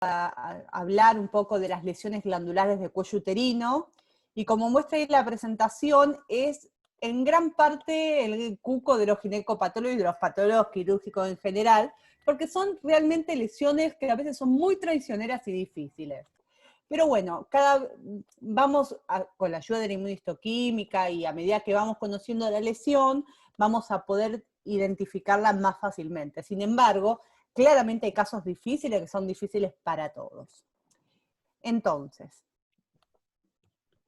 hablar un poco de las lesiones glandulares de cuello uterino, y como muestra ahí la presentación, es en gran parte el cuco de los ginecopatólogos y de los patólogos quirúrgicos en general, porque son realmente lesiones que a veces son muy traicioneras y difíciles. Pero bueno, con la ayuda de la inmunohistoquímica y a medida que vamos conociendo la lesión, vamos a poder identificarla más fácilmente. Sin embargo, claramente hay casos difíciles que son difíciles para todos. Entonces,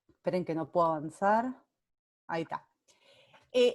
esperen que no puedo avanzar. Ahí está.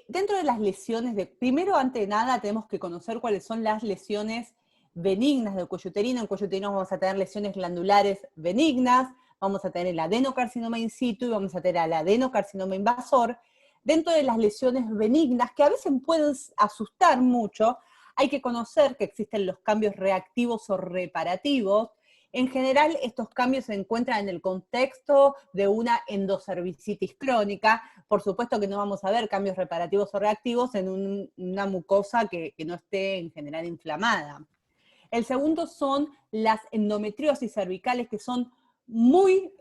Dentro de las lesiones, primero, antes de nada, tenemos que conocer cuáles son las lesiones benignas del cuello uterino. En cuello uterino vamos a tener lesiones glandulares benignas, vamos a tener el adenocarcinoma in situ y vamos a tener el adenocarcinoma invasor. Dentro de las lesiones benignas, que a veces pueden asustar mucho, hay que conocer que existen los cambios reactivos o reparativos. En general, estos cambios se encuentran en el contexto de una endocervicitis crónica. Por supuesto que no vamos a ver cambios reparativos o reactivos en una mucosa que no esté en general inflamada. El segundo son las endometriosis cervicales, que son muy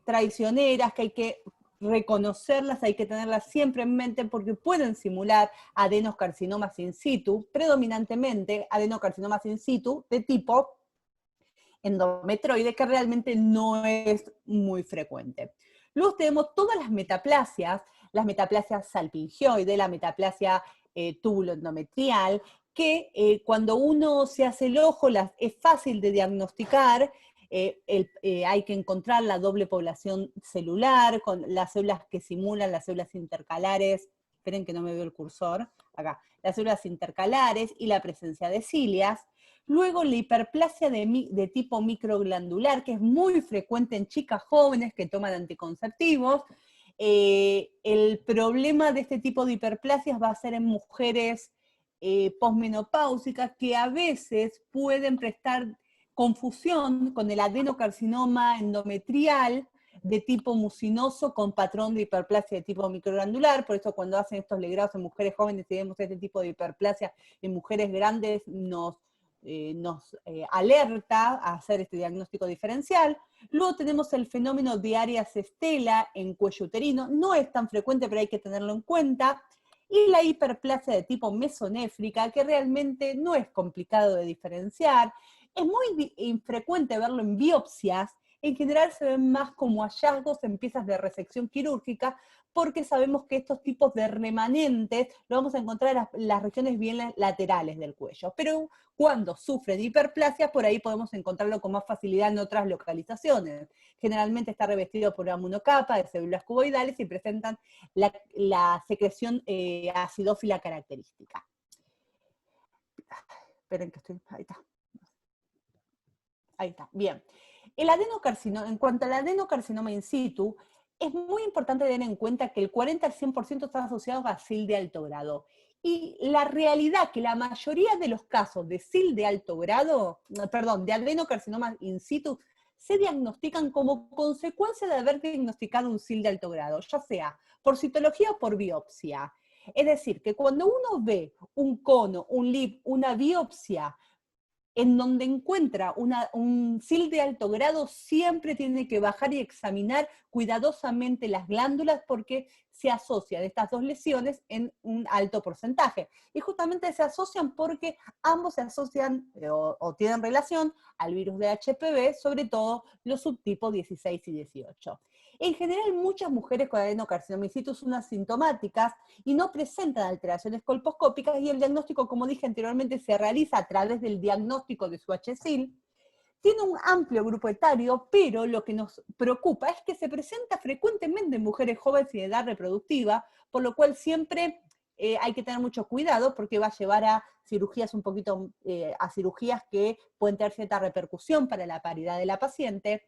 traicioneras, que hay que reconocerlas, hay que tenerlas siempre en mente porque pueden simular adenocarcinomas in situ, predominantemente adenocarcinomas in situ de tipo endometroide, que realmente no es muy frecuente. Luego tenemos todas las metaplasias salpingioide, la metaplasia túbulo-endometrial, que cuando uno se hace el ojo es fácil de diagnosticar. Hay que encontrar la doble población celular, con las células que simulan las células intercalares, esperen que no me veo el cursor, acá, las células intercalares y la presencia de cilias. Luego la hiperplasia de tipo microglandular, que es muy frecuente en chicas jóvenes que toman anticonceptivos. El problema de este tipo de hiperplasias va a ser en mujeres posmenopáusicas que a veces pueden prestar confusión con el adenocarcinoma endometrial de tipo mucinoso con patrón de hiperplasia de tipo microglandular. Por eso cuando hacen estos legrados en mujeres jóvenes y vemos este tipo de hiperplasia en mujeres grandes nos alerta a hacer este diagnóstico diferencial. Luego tenemos el fenómeno de Arias Stella en cuello uterino, no es tan frecuente, pero hay que tenerlo en cuenta. Y la hiperplasia de tipo mesonéfrica, que realmente no es complicado de diferenciar, es muy infrecuente verlo en biopsias, en general se ven más como hallazgos en piezas de resección quirúrgica, porque sabemos que estos tipos de remanentes lo vamos a encontrar en las regiones bien laterales del cuello. Pero cuando sufren hiperplasia, por ahí podemos encontrarlo con más facilidad en otras localizaciones. Generalmente está revestido por una monocapa de células cuboidales y presentan la secreción acidófila característica. Esperen que estoy, ahí está. Ahí está, bien. En cuanto al adenocarcinoma in situ, es muy importante tener en cuenta que el 40 al 100% están asociados a SIL de alto grado. Y la realidad que la mayoría de los casos de SIL de alto grado, perdón, de adenocarcinoma in situ, se diagnostican como consecuencia de haber diagnosticado un SIL de alto grado, ya sea por citología o por biopsia. Es decir, que cuando uno ve un cono, un LIP, una biopsia, en donde encuentra un SIL de alto grado, siempre tiene que bajar y examinar cuidadosamente las glándulas porque se asocian estas dos lesiones en un alto porcentaje. Y justamente se asocian porque ambos se asocian o tienen relación al virus de HPV, sobre todo los subtipos 16 y 18. En general, muchas mujeres con adenocarcinoma in situ son asintomáticas y no presentan alteraciones colposcópicas, y el diagnóstico, como dije anteriormente, se realiza a través del diagnóstico de su HSIL. Tiene un amplio grupo etario, pero lo que nos preocupa es que se presenta frecuentemente en mujeres jóvenes y de edad reproductiva, por lo cual siempre hay que tener mucho cuidado porque va a llevar a cirugías a cirugías que pueden tener cierta repercusión para la paridad de la paciente.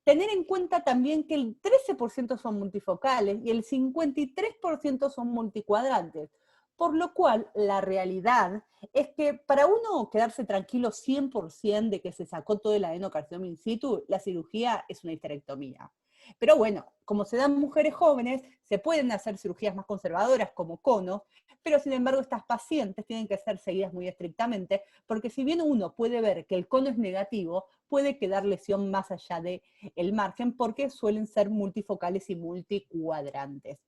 Tener en cuenta también que el 13% son multifocales y el 53% son multicuadrantes, por lo cual la realidad es que para uno quedarse tranquilo 100% de que se sacó todo el adenocarcinoma in situ, la cirugía es una histerectomía. Pero bueno, como se dan mujeres jóvenes, se pueden hacer cirugías más conservadoras como conos, pero sin embargo estas pacientes tienen que ser seguidas muy estrictamente, porque si bien uno puede ver que el cono es negativo, puede quedar lesión más allá del margen, porque suelen ser multifocales y multicuadrantes.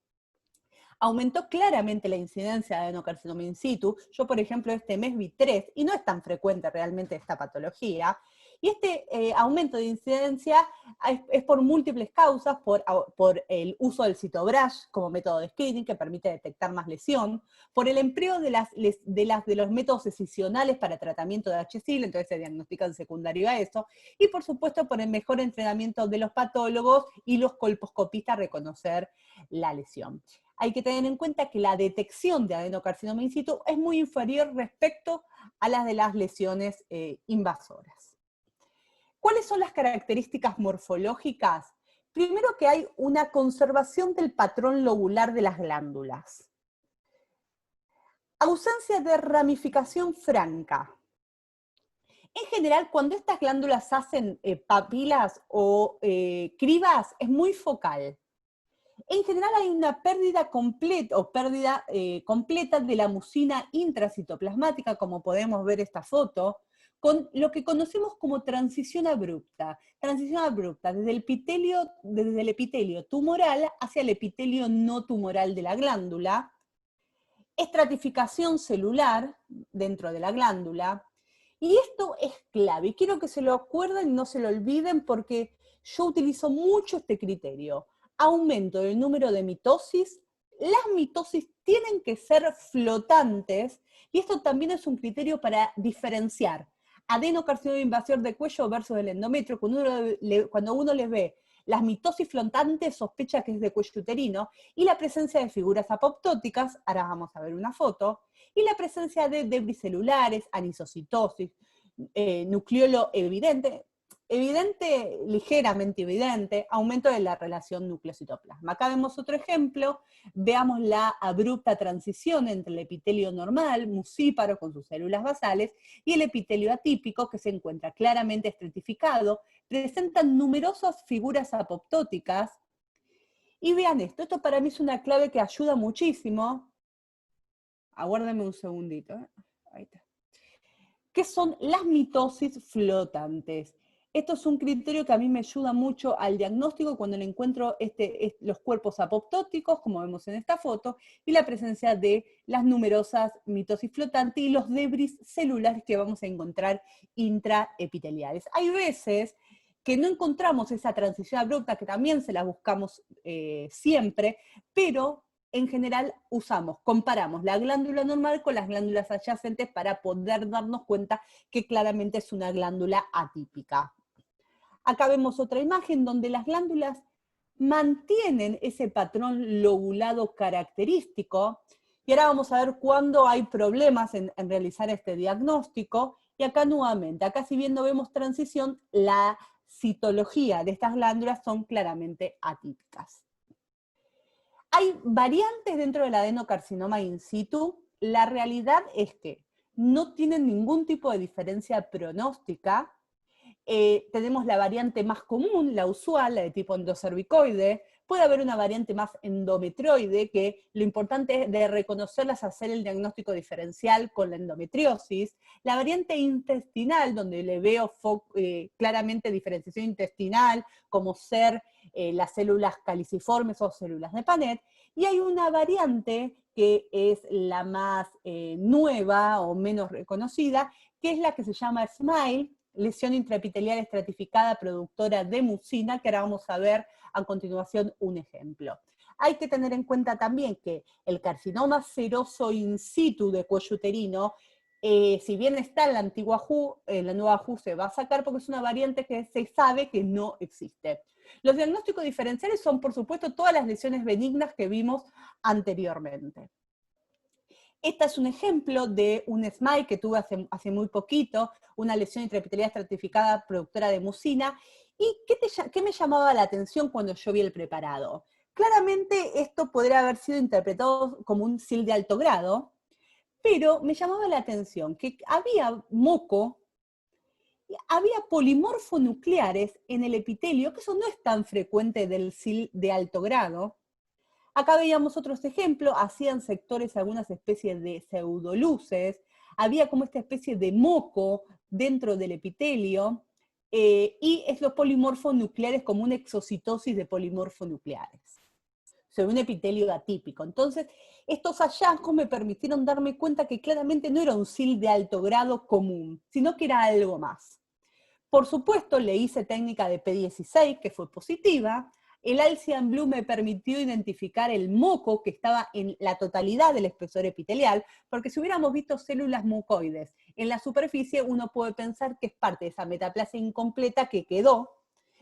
Aumentó claramente la incidencia de adenocarcinoma in situ. Yo, por ejemplo, este mes vi 3, y no es tan frecuente realmente esta patología. Y este aumento de incidencia es por múltiples causas, por el uso del CytoBrash como método de screening, que permite detectar más lesión, por el empleo de los métodos excisionales para tratamiento de HSIL, entonces se diagnostican secundario a eso, y por supuesto por el mejor entrenamiento de los patólogos y los colposcopistas a reconocer la lesión. Hay que tener en cuenta que la detección de adenocarcinoma in situ es muy inferior respecto a las de las lesiones invasoras. ¿Cuáles son las características morfológicas? Primero que hay una conservación del patrón lobular de las glándulas. Ausencia de ramificación franca. En general, cuando estas glándulas hacen papilas o cribas, es muy focal. En general hay una pérdida completa completa de la mucina intracitoplasmática, como podemos ver esta foto, con lo que conocemos como transición abrupta. Transición abrupta desde el epitelio tumoral hacia el epitelio no tumoral de la glándula, estratificación celular dentro de la glándula, y esto es clave, y quiero que se lo acuerden y no se lo olviden porque yo utilizo mucho este criterio. Aumento del número de mitosis, las mitosis tienen que ser flotantes, y esto también es un criterio para diferenciar adenocarcinoma invasor de cuello versus el endometrio. Cuando uno les ve las mitosis flotantes, sospecha que es de cuello uterino, y la presencia de figuras apoptóticas, ahora vamos a ver una foto, y la presencia de debris celulares, anisocitosis, nucleolo evidente, ligeramente evidente, aumento de la relación núcleo-citoplasma. Acá vemos otro ejemplo, veamos la abrupta transición entre el epitelio normal, mucíparo con sus células basales, y el epitelio atípico, que se encuentra claramente estratificado, presentan numerosas figuras apoptóticas, y vean esto para mí es una clave que ayuda muchísimo. Aguárdenme un segundito, ahí está. ¿Qué son las mitosis flotantes? Esto es un criterio que a mí me ayuda mucho al diagnóstico cuando le encuentro los cuerpos apoptóticos, como vemos en esta foto, y la presencia de las numerosas mitosis flotantes y los debris celulares que vamos a encontrar intraepiteliales. Hay veces que no encontramos esa transición abrupta, que también se la buscamos siempre, pero en general comparamos la glándula normal con las glándulas adyacentes para poder darnos cuenta que claramente es una glándula atípica. Acá vemos otra imagen donde las glándulas mantienen ese patrón lobulado característico, y ahora vamos a ver cuándo hay problemas en realizar este diagnóstico, y acá nuevamente, acá si bien no vemos transición, la citología de estas glándulas son claramente atípicas. Hay variantes dentro del adenocarcinoma in situ. La realidad es que no tienen ningún tipo de diferencia pronóstica. Tenemos la variante más común, la usual, la de tipo endocervicoide. Puede haber una variante más endometrioide, que lo importante es de reconocerlas, hacer el diagnóstico diferencial con la endometriosis. La variante intestinal, donde le veo claramente diferenciación intestinal, como ser las células caliciformes o células de Panet. Y hay una variante que es la más nueva o menos reconocida, que es la que se llama SMILE, lesión intraepitelial estratificada productora de mucina, que ahora vamos a ver a continuación un ejemplo. Hay que tener en cuenta también que el carcinoma seroso in situ de cuello uterino, si bien está en la antigua HU, en la nueva HU se va a sacar porque es una variante que se sabe que no existe. Los diagnósticos diferenciales son, por supuesto, todas las lesiones benignas que vimos anteriormente. Este es un ejemplo de un SMILE que tuve hace muy poquito, una lesión intraepitelial estratificada productora de mucina. ¿Y qué me llamaba la atención cuando yo vi el preparado? Claramente esto podría haber sido interpretado como un SIL de alto grado, pero me llamaba la atención que había moco había polimorfonucleares en el epitelio, que eso no es tan frecuente del SIL de alto grado. Acá veíamos otros ejemplos, hacían sectores algunas especies de pseudoluces, había como esta especie de moco dentro del epitelio, y es los polimorfonucleares como una exocitosis de polimorfonucleares, sobre un epitelio atípico. Entonces, estos hallazgos me permitieron darme cuenta que claramente no era un SIL de alto grado común, sino que era algo más. Por supuesto, le hice técnica de P16, que fue positiva. El Alcian Blue me permitió identificar el moco que estaba en la totalidad del espesor epitelial, porque si hubiéramos visto células mucoides en la superficie, uno puede pensar que es parte de esa metaplasia incompleta que quedó.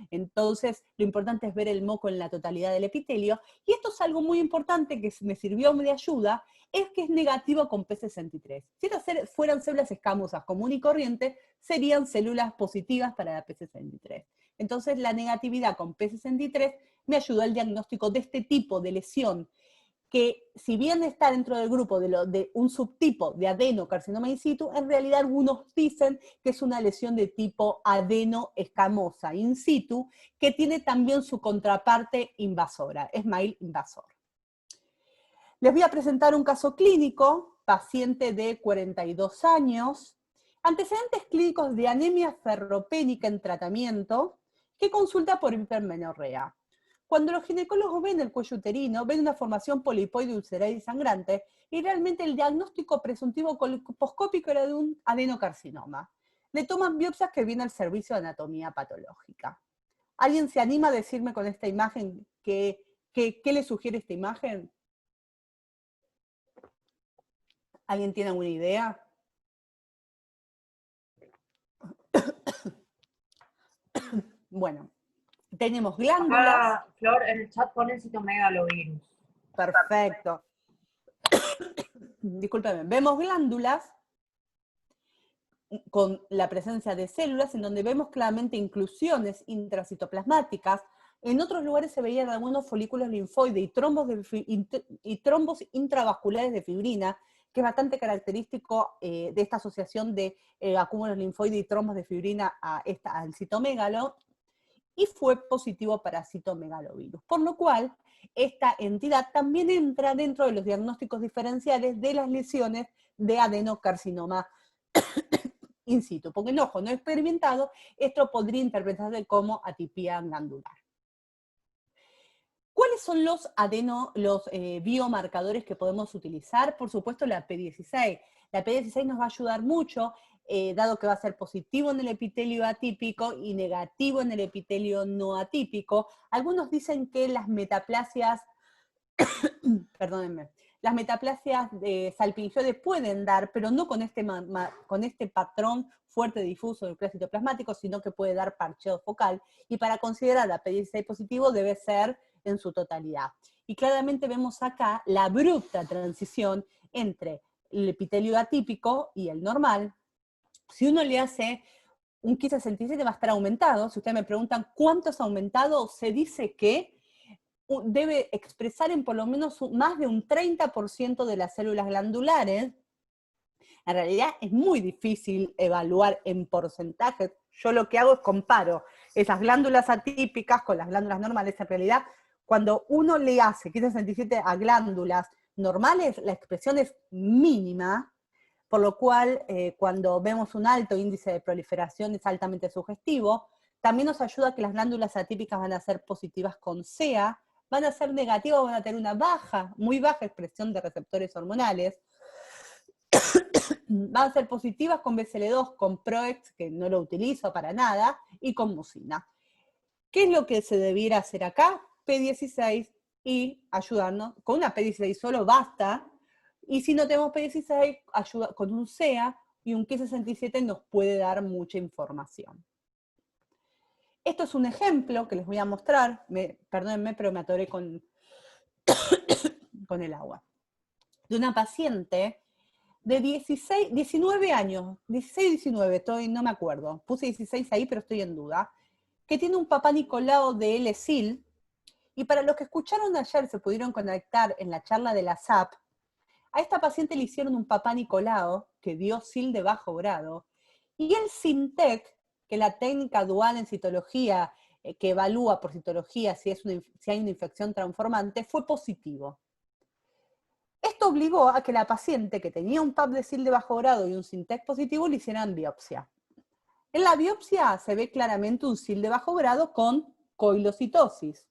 Entonces, lo importante es ver el moco en la totalidad del epitelio. Y esto es algo muy importante que me sirvió de ayuda, es que es negativo con P63. Si estas fueran células escamosas común y corriente, serían células positivas para la P63. Entonces, la negatividad con P63 me ayudó al diagnóstico de este tipo de lesión, que si bien está dentro del grupo de un subtipo de adenocarcinoma in situ, en realidad algunos dicen que es una lesión de tipo adenoescamosa in situ, que tiene también su contraparte invasora, SMILE invasor. Les voy a presentar un caso clínico, paciente de 42 años, antecedentes clínicos de anemia ferropénica en tratamiento, que consulta por hipermenorrea. Cuando los ginecólogos ven el cuello uterino, ven una formación polipoide ulcerada y sangrante, y realmente el diagnóstico presuntivo colposcópico era de un adenocarcinoma. Le toman biopsias que viene al servicio de anatomía patológica. ¿Alguien se anima a decirme con esta imagen qué le sugiere esta imagen? ¿Alguien tiene alguna idea? Bueno, tenemos glándulas. Acá, Flor, en el chat ponen citomegalovirus. Perfecto. Discúlpeme, vemos glándulas con la presencia de células en donde vemos claramente inclusiones intracitoplasmáticas. En otros lugares se veían algunos folículos linfoides y trombos intravasculares de fibrina, que es bastante característico de esta asociación de acúmulos linfoides y trombos de fibrina al citomegalo, y fue positivo para citomegalovirus. Por lo cual, esta entidad también entra dentro de los diagnósticos diferenciales de las lesiones de adenocarcinoma in situ, porque el ojo no experimentado, esto podría interpretarse como atipia glandular. ¿Cuáles son los biomarcadores que podemos utilizar? Por supuesto, la P16. La P16 nos va a ayudar mucho, dado que va a ser positivo en el epitelio atípico y negativo en el epitelio no atípico. Algunos dicen que las metaplasias, perdónenme, las metaplasias salpingioides pueden dar, pero no con este patrón fuerte difuso del núcleo citoplasmático, sino que puede dar parcheo focal, y para considerar a P16 positivo debe ser en su totalidad. Y claramente vemos acá la abrupta transición entre el epitelio atípico y el normal. Si uno le hace un 1567 va a estar aumentado. Si ustedes me preguntan cuánto es aumentado, se dice que debe expresar en por lo menos más de un 30% de las células glandulares. En realidad es muy difícil evaluar en porcentajes. Yo lo que hago es comparo esas glándulas atípicas con las glándulas normales. En realidad, cuando uno le hace 1567 a glándulas normales, la expresión es mínima, por lo cual cuando vemos un alto índice de proliferación es altamente sugestivo. También nos ayuda que las glándulas atípicas van a ser positivas con CEA, van a ser negativas, van a tener una muy baja expresión de receptores hormonales, van a ser positivas con BCL2, con PROEX, que no lo utilizo para nada, y con mucina. ¿Qué es lo que se debiera hacer acá? P16 y ayudarnos. Con una P16 solo basta, y si no tenemos P16, ayuda, con un CEA y un Q67 nos puede dar mucha información. Esto es un ejemplo que les voy a mostrar, perdónenme, pero me atoré con el agua, de una paciente de 19 años, 16, 19, no me acuerdo, puse 16 ahí, pero estoy en duda, que tiene un papá Nicolau de LSIL, y para los que escucharon ayer, se pudieron conectar en la charla de la SAP, a esta paciente le hicieron un papá Nicolau que dio SIL de bajo grado, y el SINTEC que la técnica dual en citología, que evalúa por citología si hay una infección transformante, fue positivo. Esto obligó a que la paciente que tenía un PAP de SIL de bajo grado y un SINTEC positivo le hicieran biopsia. En la biopsia se ve claramente un SIL de bajo grado con coilocitosis.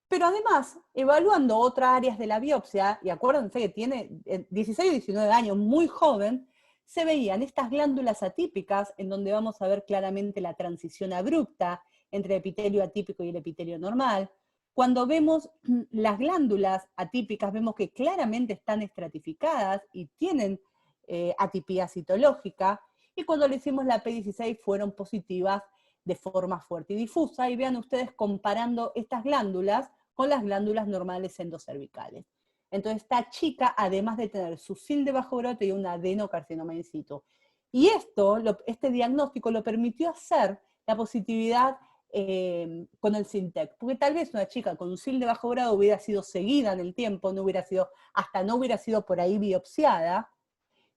Pero además, evaluando otras áreas de la biopsia, y acuérdense que tiene 16 o 19 años, muy joven, se veían estas glándulas atípicas, en donde vamos a ver claramente la transición abrupta entre el epitelio atípico y el epitelio normal. Cuando vemos las glándulas atípicas, vemos que claramente están estratificadas y tienen atipía citológica, y cuando le hicimos la P16 fueron positivas de forma fuerte y difusa, y vean ustedes comparando estas glándulas con las glándulas normales endocervicales. Entonces esta chica, además de tener su SIL de bajo grado, tenía un adenocarcinoma in situ. Y este diagnóstico lo permitió hacer la positividad con el SINTEC, porque tal vez una chica con un SIL de bajo grado hubiera sido seguida en el tiempo, no hubiera sido por ahí biopsiada,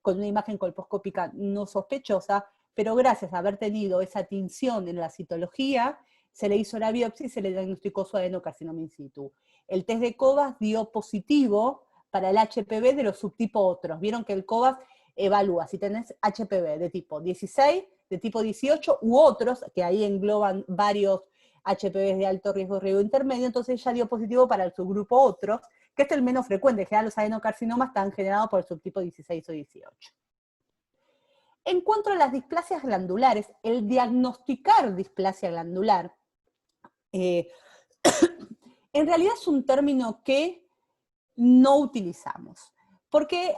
con una imagen colposcópica no sospechosa, pero gracias a haber tenido esa tinción en la citología, se le hizo la biopsia y se le diagnosticó su adenocarcinoma in situ. El test de COVAS dio positivo para el HPV de los subtipos otros. Vieron que el COVAS evalúa si tenés HPV de tipo 16, de tipo 18 u otros, que ahí engloban varios HPV de alto riesgo intermedio, entonces ella dio positivo para el subgrupo otros, que es el menos frecuente. En general los adenocarcinomas están generados por el subtipo 16 o 18. En cuanto a las displasias glandulares, el diagnosticar displasia glandular, en realidad es un término que no utilizamos, porque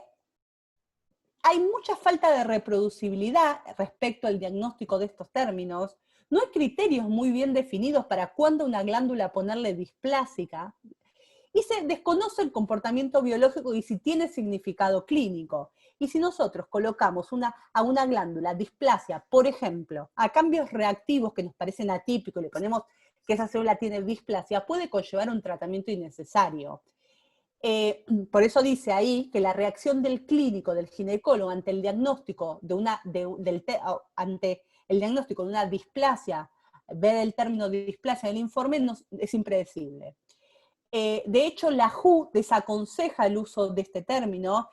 hay mucha falta de reproducibilidad respecto al diagnóstico de estos términos. No hay criterios muy bien definidos para cuándo una glándula ponerle displásica, y se desconoce el comportamiento biológico y si tiene significado clínico. Y si nosotros colocamos a una glándula displasia, por ejemplo, a cambios reactivos que nos parecen atípicos, le ponemos que esa célula tiene displasia, puede conllevar un tratamiento innecesario. Por eso dice ahí que la reacción del clínico, del ginecólogo, ante el diagnóstico de una displasia, ver el término de displasia en el informe, es impredecible. De hecho, la WHO desaconseja el uso de este término.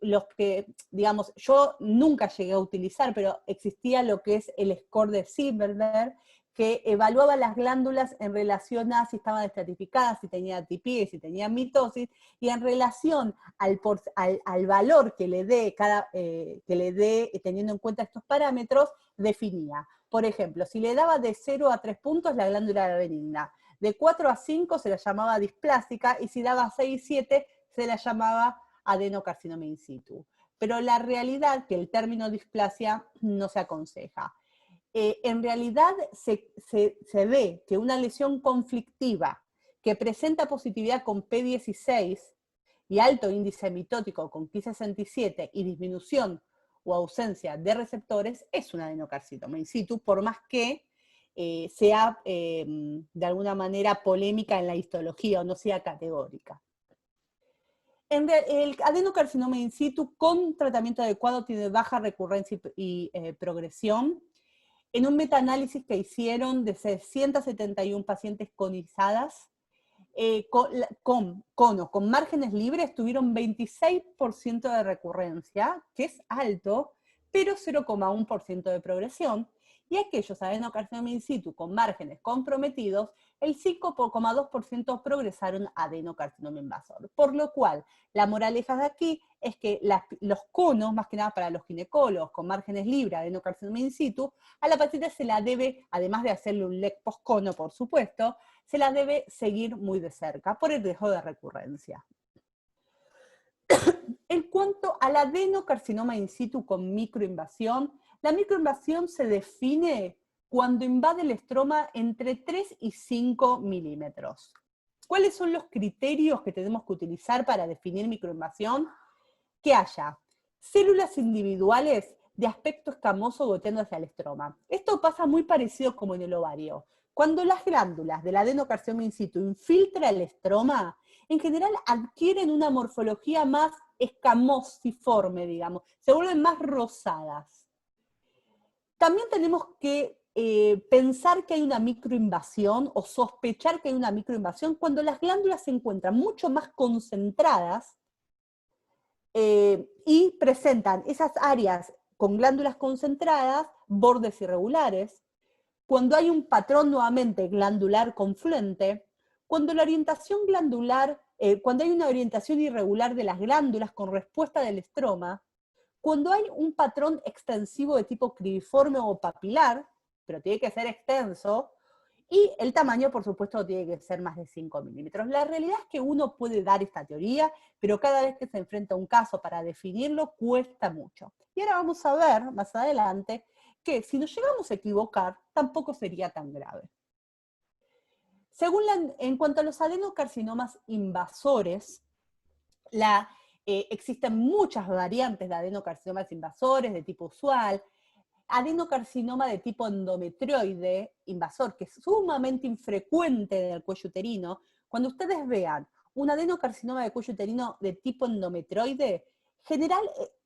Los que, digamos, yo nunca llegué a utilizar, pero existía lo que es el score de Silverberg, que evaluaba las glándulas en relación a si estaban estratificadas, si tenían atipia y si tenían mitosis, y en relación al valor que le dé teniendo en cuenta estos parámetros, definía. Por ejemplo, si le daba de 0 a 3 puntos, la glándula era benigna. De 4 a 5 se la llamaba displásica, y si daba 6 y 7 se la llamaba adenocarcinoma in situ. Pero la realidad es que el término displasia no se aconseja. En realidad se ve que una lesión conflictiva que presenta positividad con P16 y alto índice mitótico con Ki67 y disminución o ausencia de receptores es un adenocarcinoma in situ, por más que sea de alguna manera polémica en la histología o no sea categórica. El adenocarcinoma in situ con tratamiento adecuado tiene baja recurrencia y progresión. En un metaanálisis que hicieron de 671 pacientes conizadas, con márgenes libres tuvieron 26% de recurrencia, que es alto, pero 0,1% de progresión, y aquellos adenocarcinoma in situ con márgenes comprometidos, el 5,2% progresaron a adenocarcinoma invasor. Por lo cual, la moraleja de aquí es que los conos, más que nada para los ginecólogos con márgenes libres, adenocarcinoma in situ, a la paciente se la debe, además de hacerle un LEC post-cono, por supuesto, se la debe seguir muy de cerca por el riesgo de recurrencia. En cuanto al adenocarcinoma in situ con microinvasión, la microinvasión se define cuando invade el estroma entre 3 y 5 milímetros. ¿Cuáles son los criterios que tenemos que utilizar para definir microinvasión? Que haya células individuales de aspecto escamoso goteando hacia el estroma. Esto pasa muy parecido como en el ovario. Cuando las glándulas del adenocarcinoma in situ infiltran el estroma, en general adquieren una morfología más escamosiforme, digamos, se vuelven más rosadas. También tenemos que pensar que hay una microinvasión o sospechar que hay una microinvasión cuando las glándulas se encuentran mucho más concentradas y presentan esas áreas con glándulas concentradas, bordes irregulares, cuando hay un patrón nuevamente glandular confluente, cuando la orientación glandular, cuando hay una orientación irregular de las glándulas con respuesta del estroma, cuando hay un patrón extensivo de tipo cribiforme o papilar, pero tiene que ser extenso, y el tamaño, por supuesto, tiene que ser más de 5 milímetros. La realidad es que uno puede dar esta teoría, pero cada vez que se enfrenta a un caso para definirlo, cuesta mucho. Y ahora vamos a ver, más adelante, que si nos llegamos a equivocar, tampoco sería tan grave. En cuanto a los adenocarcinomas invasores, existen muchas variantes de adenocarcinomas invasores de tipo usual, adenocarcinoma de tipo endometrioide invasor, que es sumamente infrecuente en el cuello uterino. Cuando ustedes vean un adenocarcinoma de cuello uterino de tipo endometrioide,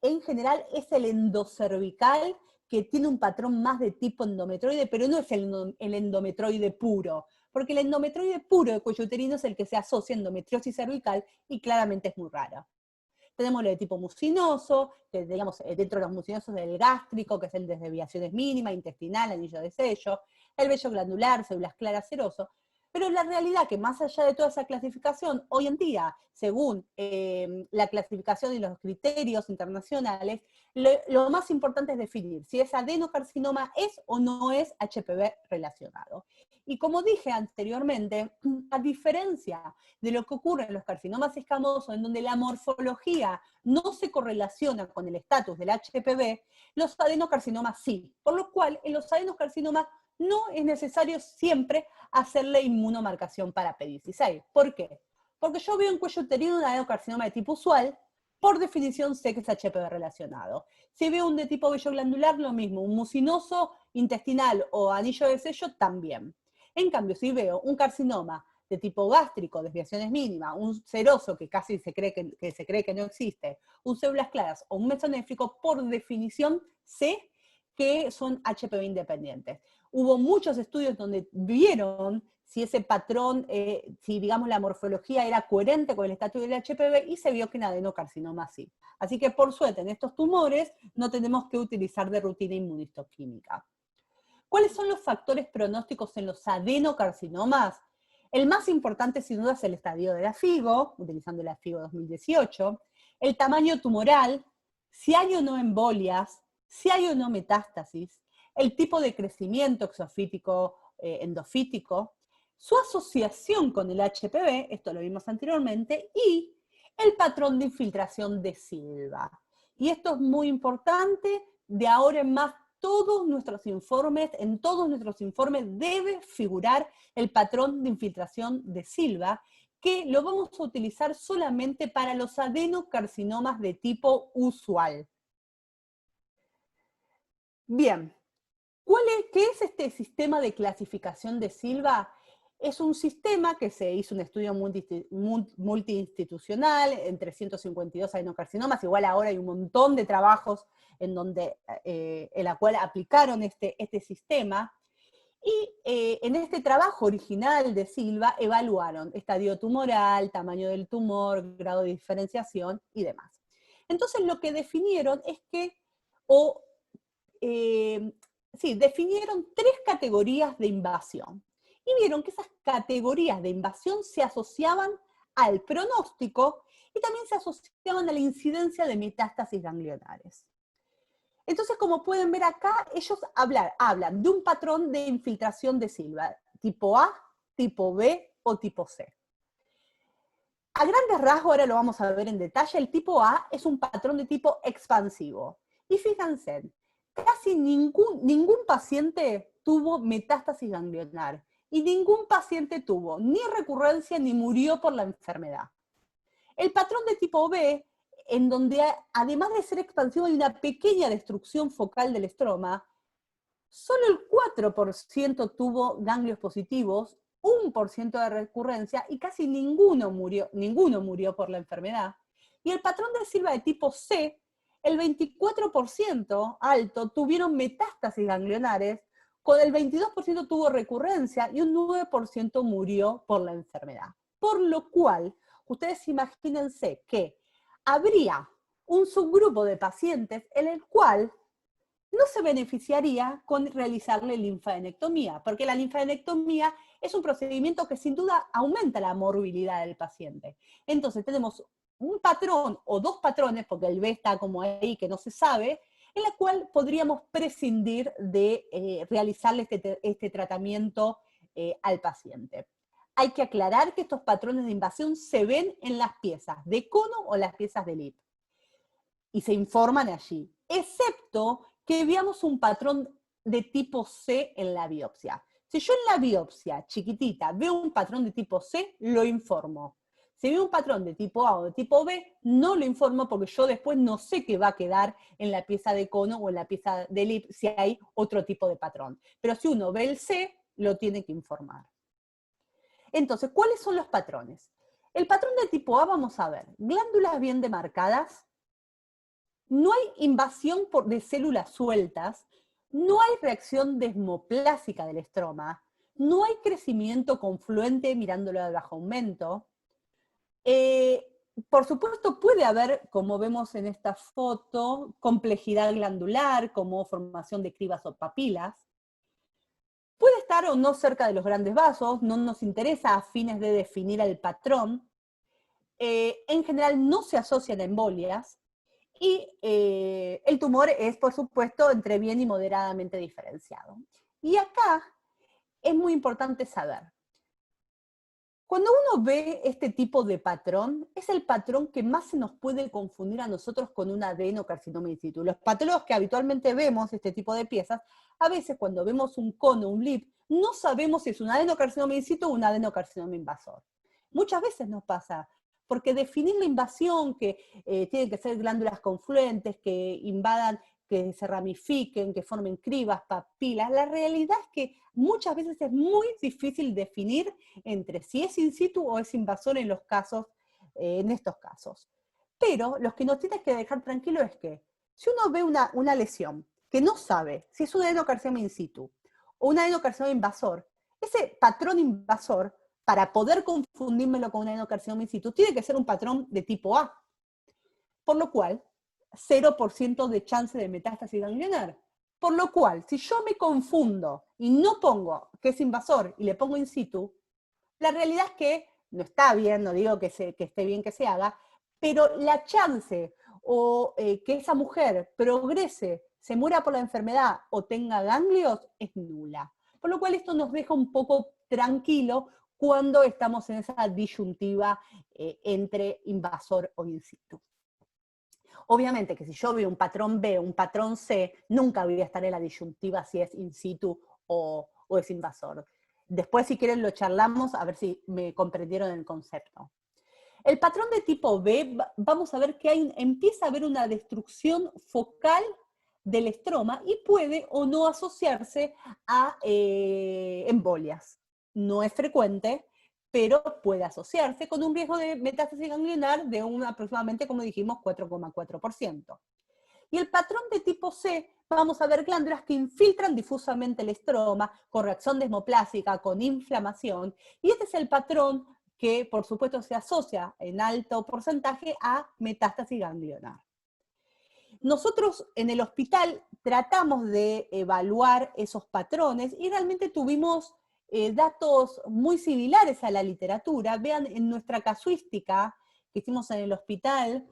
en general es el endocervical que tiene un patrón más de tipo endometrioide, pero no es el endometrioide puro, porque el endometrioide puro de cuello uterino es el que se asocia a endometriosis cervical y claramente es muy raro. Tenemos lo de tipo mucinoso, que digamos, dentro de los mucinosos del gástrico, que es el de desviaciones mínimas, intestinal, anillo de sello, el vello glandular, células claras, seroso. Pero la realidad que más allá de toda esa clasificación, hoy en día, según la clasificación y los criterios internacionales, lo más importante es definir si ese adenocarcinoma es o no es HPV relacionado. Y como dije anteriormente, a diferencia de lo que ocurre en los carcinomas escamosos, en donde la morfología no se correlaciona con el estatus del HPV, los adenocarcinomas sí. Por lo cual, en los adenocarcinomas no es necesario siempre hacerle inmunomarcación para P16. ¿Por qué? Porque yo veo en cuello uterino un adenocarcinoma de tipo usual, por definición sé que es HPV relacionado. Si veo un de tipo vello glandular, lo mismo, un mucinoso intestinal o anillo de sello, también. En cambio, si veo un carcinoma de tipo gástrico, desviaciones mínimas, un seroso que casi se cree que no existe, un células claras o un mesonéfrico, por definición sé que son HPV independientes. Hubo muchos estudios donde vieron si ese patrón, si digamos la morfología era coherente con el estatus del HPV y se vio que en adenocarcinoma sí. Así que por suerte en estos tumores no tenemos que utilizar de rutina inmunistoquímica. ¿Cuáles son los factores pronósticos en los adenocarcinomas? El más importante sin duda es el estadio de la FIGO, utilizando la FIGO 2018, el tamaño tumoral, si hay o no embolias, si hay o no metástasis, el tipo de crecimiento exofítico, endofítico, su asociación con el HPV, esto lo vimos anteriormente, y el patrón de infiltración de Silva. Y esto es muy importante, de ahora en más en todos nuestros informes debe figurar el patrón de infiltración de Silva, que lo vamos a utilizar solamente para los adenocarcinomas de tipo usual. Bien, ¿qué es este sistema de clasificación de Silva? Es un sistema que se hizo un estudio multiinstitucional en 352 adenocarcinomas, igual ahora hay un montón de trabajos en la cual aplicaron este sistema, y en este trabajo original de Silva evaluaron estadio tumoral, tamaño del tumor, grado de diferenciación y demás. Entonces lo que definieron es que, definieron 3 categorías de invasión. Y vieron que esas categorías de invasión se asociaban al pronóstico y también se asociaban a la incidencia de metástasis ganglionares. Entonces, como pueden ver acá, ellos hablan de un patrón de infiltración de Silva, tipo A, tipo B o tipo C. A grandes rasgos, ahora lo vamos a ver en detalle, el tipo A es un patrón de tipo expansivo. Y fíjense, casi ningún paciente tuvo metástasis ganglionar y ningún paciente tuvo ni recurrencia ni murió por la enfermedad. El patrón de tipo B, en donde además de ser expansivo hay una pequeña destrucción focal del estroma, solo el 4% tuvo ganglios positivos, 1% de recurrencia y casi ninguno murió por la enfermedad. Y el patrón de Silva de tipo C el 24% alto tuvieron metástasis ganglionares, con el 22% tuvo recurrencia y un 9% murió por la enfermedad. Por lo cual, ustedes imagínense que habría un subgrupo de pacientes en el cual no se beneficiaría con realizarle linfadenectomía, porque la linfadenectomía es un procedimiento que sin duda aumenta la morbilidad del paciente. Entonces tenemos un patrón o dos patrones, porque el B está como ahí que no se sabe, en la cual podríamos prescindir de realizarle este tratamiento al paciente. Hay que aclarar que estos patrones de invasión se ven en las piezas de cono o las piezas de lip y se informan allí, excepto que veamos un patrón de tipo C en la biopsia. Si yo en la biopsia chiquitita veo un patrón de tipo C, lo informo. Si veo un patrón de tipo A o de tipo B, no lo informo porque yo después no sé qué va a quedar en la pieza de cono o en la pieza de lip si hay otro tipo de patrón. Pero si uno ve el C, lo tiene que informar. Entonces, ¿cuáles son los patrones? El patrón de tipo A, vamos a ver, glándulas bien demarcadas, no hay invasión de células sueltas, no hay reacción desmoplásica del estroma, no hay crecimiento confluente mirándolo de bajo aumento. Por supuesto puede haber, como vemos en esta foto, complejidad glandular, como formación de cribas o papilas. Puede estar o no cerca de los grandes vasos, no nos interesa a fines de definir el patrón. En general no se asocian a embolias. Y el tumor es, por supuesto, entre bien y moderadamente diferenciado. Y acá es muy importante saber, cuando uno ve este tipo de patrón, es el patrón que más se nos puede confundir a nosotros con un adenocarcinoma in situ. Los patólogos que habitualmente vemos este tipo de piezas, a veces cuando vemos un cono, un lip, no sabemos si es un adenocarcinoma in situ o un adenocarcinoma invasor. Muchas veces nos pasa, porque definir la invasión, que tienen que ser glándulas confluentes, que invadan, que se ramifiquen, que formen cribas, papilas, la realidad es que muchas veces es muy difícil definir entre si es in situ o es invasor en los casos, en estos casos. Pero lo que nos tiene que dejar tranquilo es que si uno ve una lesión que no sabe si es un adenocarcinoma in situ o un adenocarcinoma invasor, ese patrón invasor, para poder confundírmelo con un adenocarcinoma in situ, tiene que ser un patrón de tipo A. Por lo cual, 0% de chance de metástasis ganglionar. Por lo cual, si yo me confundo y no pongo que es invasor y le pongo in situ, la realidad es que no está bien, no digo que esté bien que se haga, pero la chance o que esa mujer progrese, se muera por la enfermedad o tenga ganglios es nula. Por lo cual esto nos deja un poco tranquilo cuando estamos en esa disyuntiva entre invasor o in situ. Obviamente que si yo veo un patrón B, un patrón C, nunca voy a estar en la disyuntiva si es in situ o es invasor. Después, si quieren, lo charlamos a ver si me comprendieron el concepto. El patrón de tipo B, vamos a ver que empieza a haber una destrucción focal del estroma y puede o no asociarse a embolias. No es frecuente, pero puede asociarse con un riesgo de metástasis ganglionar de aproximadamente, como dijimos, 4,4%. Y el patrón de tipo C, vamos a ver glándulas que infiltran difusamente el estroma, con reacción desmoplásica, con inflamación, y este es el patrón que, por supuesto, se asocia en alto porcentaje a metástasis ganglionar. Nosotros en el hospital tratamos de evaluar esos patrones y realmente tuvimos datos muy similares a la literatura. Vean en nuestra casuística que hicimos en el hospital,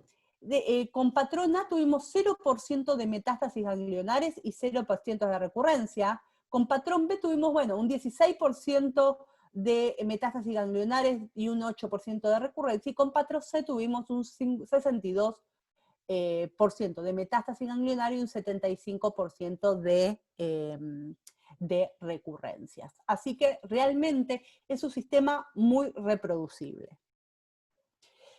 con patrón A tuvimos 0% de metástasis ganglionares y 0% de recurrencia. Con patrón B tuvimos, bueno, un 16% de metástasis ganglionares y un 8% de recurrencia. Y con patrón C tuvimos un 62% de metástasis ganglionaria y un 75% de recurrencias. Así que realmente es un sistema muy reproducible.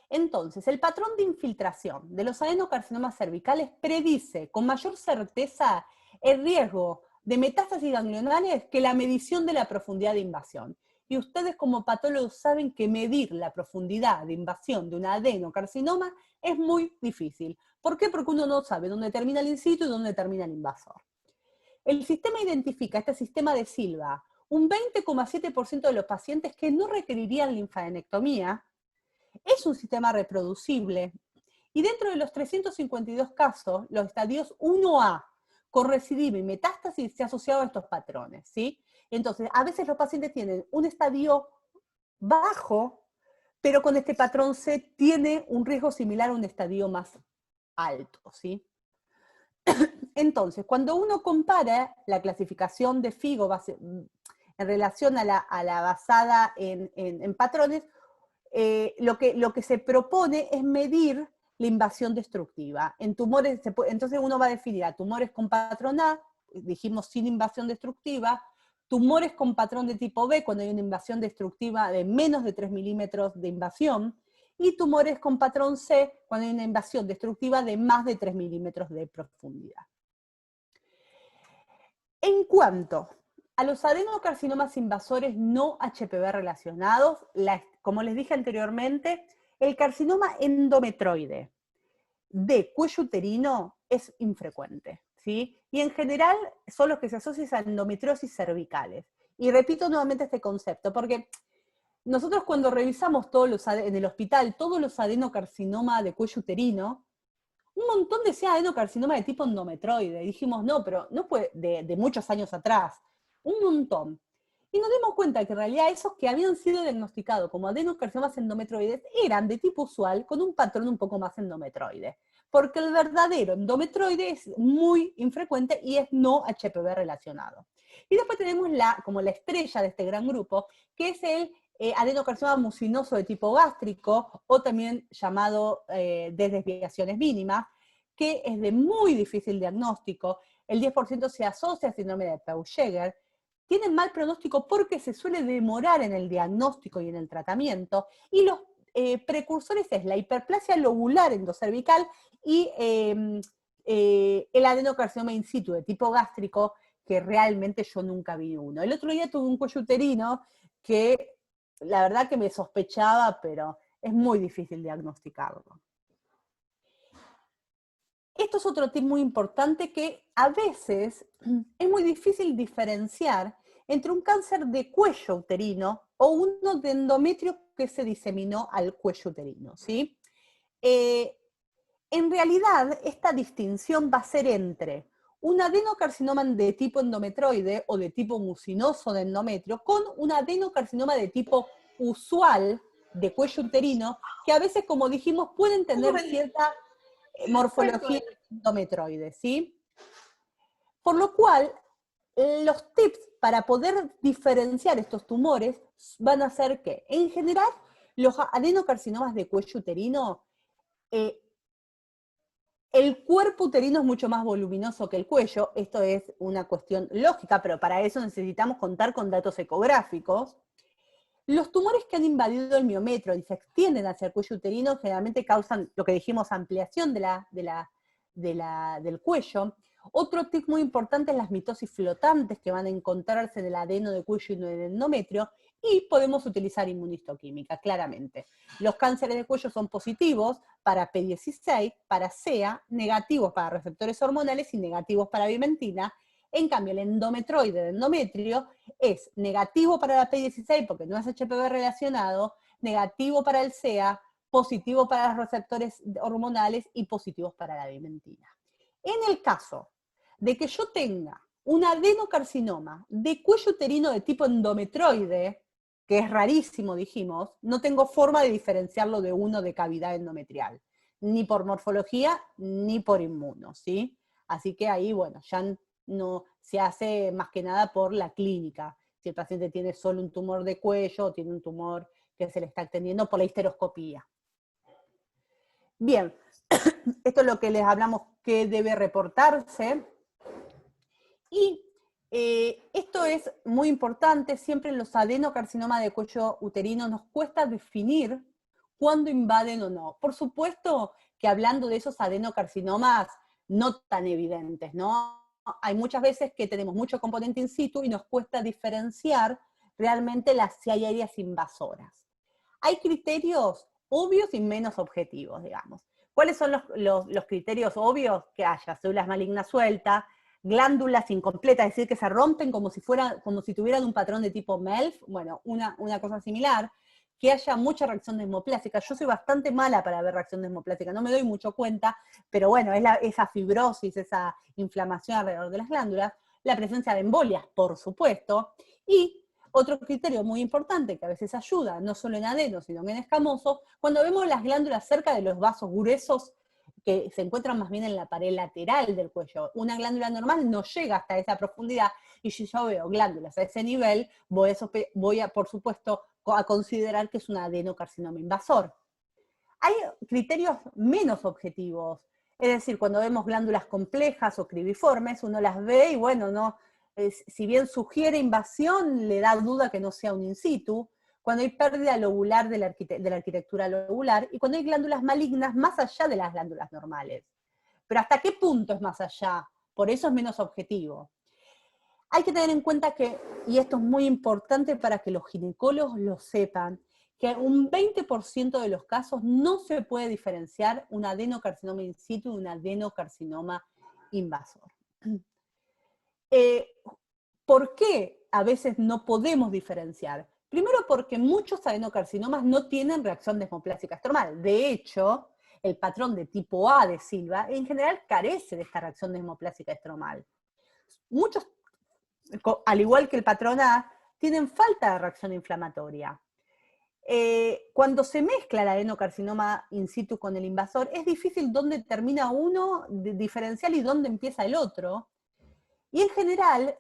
Entonces, el patrón de infiltración de los adenocarcinomas cervicales predice con mayor certeza el riesgo de metástasis ganglionares que la medición de la profundidad de invasión. Y ustedes como patólogos saben que medir la profundidad de invasión de un adenocarcinoma es muy difícil, ¿Por qué? Porque uno no sabe dónde termina el in situ y dónde termina el invasor. El sistema identifica, este sistema de Silva, un 20,7% de los pacientes que no requerirían linfadenectomía. Es un sistema reproducible. Y dentro de los 352 casos, los estadios 1A, con recidiva y metástasis, se ha asociado a estos patrones, ¿sí? Entonces, a veces los pacientes tienen un estadio bajo, pero con este patrón C tiene un riesgo similar a un estadio más alto, ¿sí? Entonces, cuando uno compara la clasificación de FIGO en relación a la basada en patrones, lo que se propone es medir la invasión destructiva. En tumores, entonces uno va a definir a tumores con patrón A, dijimos sin invasión destructiva, tumores con patrón de tipo B, cuando hay una invasión destructiva de menos de 3 milímetros de invasión, y tumores con patrón C, cuando hay una invasión destructiva de más de 3 milímetros de profundidad. En cuanto a los adenocarcinomas invasores no HPV relacionados, como les dije anteriormente, el carcinoma endometroide de cuello uterino es infrecuente, ¿sí? Y en general son los que se asocian a endometriosis cervicales. Y repito nuevamente este concepto, porque nosotros cuando revisamos en el hospital todos los adenocarcinomas de cuello uterino, un montón decía adenocarcinoma de tipo endometroide. Y dijimos, no, pero no puede, de muchos años atrás, un montón. Y nos dimos cuenta que en realidad esos que habían sido diagnosticados como adenocarcinomas endometroides eran de tipo usual con un patrón un poco más endometroide. Porque el verdadero endometroide es muy infrecuente y es no HPV relacionado. Y después tenemos como la estrella de este gran grupo, que es el adenocarcinoma mucinoso de tipo gástrico, o también llamado de desviaciones mínimas, que es de muy difícil diagnóstico. El 10% se asocia al síndrome de Peutz-Jeghers. Tienen mal pronóstico porque se suele demorar en el diagnóstico y en el tratamiento, y los precursores es la hiperplasia lobular endocervical y el adenocarcinoma in situ de tipo gástrico, que realmente yo nunca vi uno. El otro día tuve un cuello uterino que la verdad que me sospechaba, pero es muy difícil diagnosticarlo. Esto es otro tip muy importante, que a veces es muy difícil diferenciar entre un cáncer de cuello uterino o uno de endometrio que se diseminó al cuello uterino, ¿sí? En realidad, esta distinción va a ser entre un adenocarcinoma de tipo endometroide o de tipo mucinoso de endometrio con un adenocarcinoma de tipo usual de cuello uterino, que a veces, como dijimos, pueden tener cierta morfología endometroide, ¿sí? Por lo cual, los tips para poder diferenciar estos tumores van a ser que, en general, los adenocarcinomas de cuello uterino, el cuerpo uterino es mucho más voluminoso que el cuello. Esto es una cuestión lógica, pero para eso necesitamos contar con datos ecográficos. Los tumores que han invadido el miometrio y se extienden hacia el cuello uterino generalmente causan lo que dijimos, ampliación del cuello. Otro tip muy importante es las mitosis flotantes que van a encontrarse en el adeno de cuello y en el endometrio, y podemos utilizar inmunistoquímica, claramente. Los cánceres de cuello son positivos para P16, para CEA, negativos para receptores hormonales y negativos para vimentina. En cambio, el endometroide de endometrio es negativo para la P16 porque no es HPV relacionado, negativo para el CEA, positivo para los receptores hormonales y positivos para la vimentina. En el caso de que yo tenga un adenocarcinoma de cuello uterino de tipo endometroide, que es rarísimo, dijimos, no tengo forma de diferenciarlo de uno de cavidad endometrial, ni por morfología, ni por inmuno, ¿sí? Así que ahí, bueno, ya no se hace más que nada por la clínica. Si el paciente tiene solo un tumor de cuello, o tiene un tumor que se le está extendiendo por la histeroscopía. Bien, esto es lo que les hablamos que debe reportarse. Y esto es muy importante, siempre en los adenocarcinomas de cuello uterino nos cuesta definir cuándo invaden o no. Por supuesto que hablando de esos adenocarcinomas no tan evidentes, ¿no? Hay muchas veces que tenemos mucho componente in situ y nos cuesta diferenciar realmente si hay áreas invasoras. Hay criterios obvios y menos objetivos, digamos. ¿Cuáles son los criterios obvios? Que haya células malignas sueltas, glándulas incompletas, es decir, que se rompen como si tuvieran un patrón de tipo MELF, bueno, una cosa similar, que haya mucha reacción desmoplásica. Yo soy bastante mala para ver reacción desmoplásica, no me doy mucho cuenta, pero bueno, es esa fibrosis, esa inflamación alrededor de las glándulas, la presencia de embolias, por supuesto, y otro criterio muy importante que a veces ayuda, no solo en adeno, sino en escamoso, cuando vemos las glándulas cerca de los vasos gruesos que se encuentran más bien en la pared lateral del cuello. Una glándula normal no llega hasta esa profundidad, y si yo veo glándulas a ese nivel, voy a, por supuesto, a considerar que es un adenocarcinoma invasor. Hay criterios menos objetivos, es decir, cuando vemos glándulas complejas o cribiformes, uno las ve y bueno, no, si bien sugiere invasión, le da duda que no sea un in situ, cuando hay pérdida lobular de la arquitectura lobular, y cuando hay glándulas malignas más allá de las glándulas normales. Pero ¿hasta qué punto es más allá? Por eso es menos objetivo. Hay que tener en cuenta que, y esto es muy importante para que los ginecólogos lo sepan, que un 20% de los casos no se puede diferenciar un adenocarcinoma in situ de un adenocarcinoma invasor. ¿Por qué a veces no podemos diferenciar? Primero porque muchos adenocarcinomas no tienen reacción desmoplásica estromal. De hecho, el patrón de tipo A de Silva en general carece de esta reacción desmoplásica estromal. Muchos, al igual que el patrón A, tienen falta de reacción inflamatoria. Cuando se mezcla el adenocarcinoma in situ con el invasor, es difícil dónde termina uno diferencial y dónde empieza el otro. Y en general,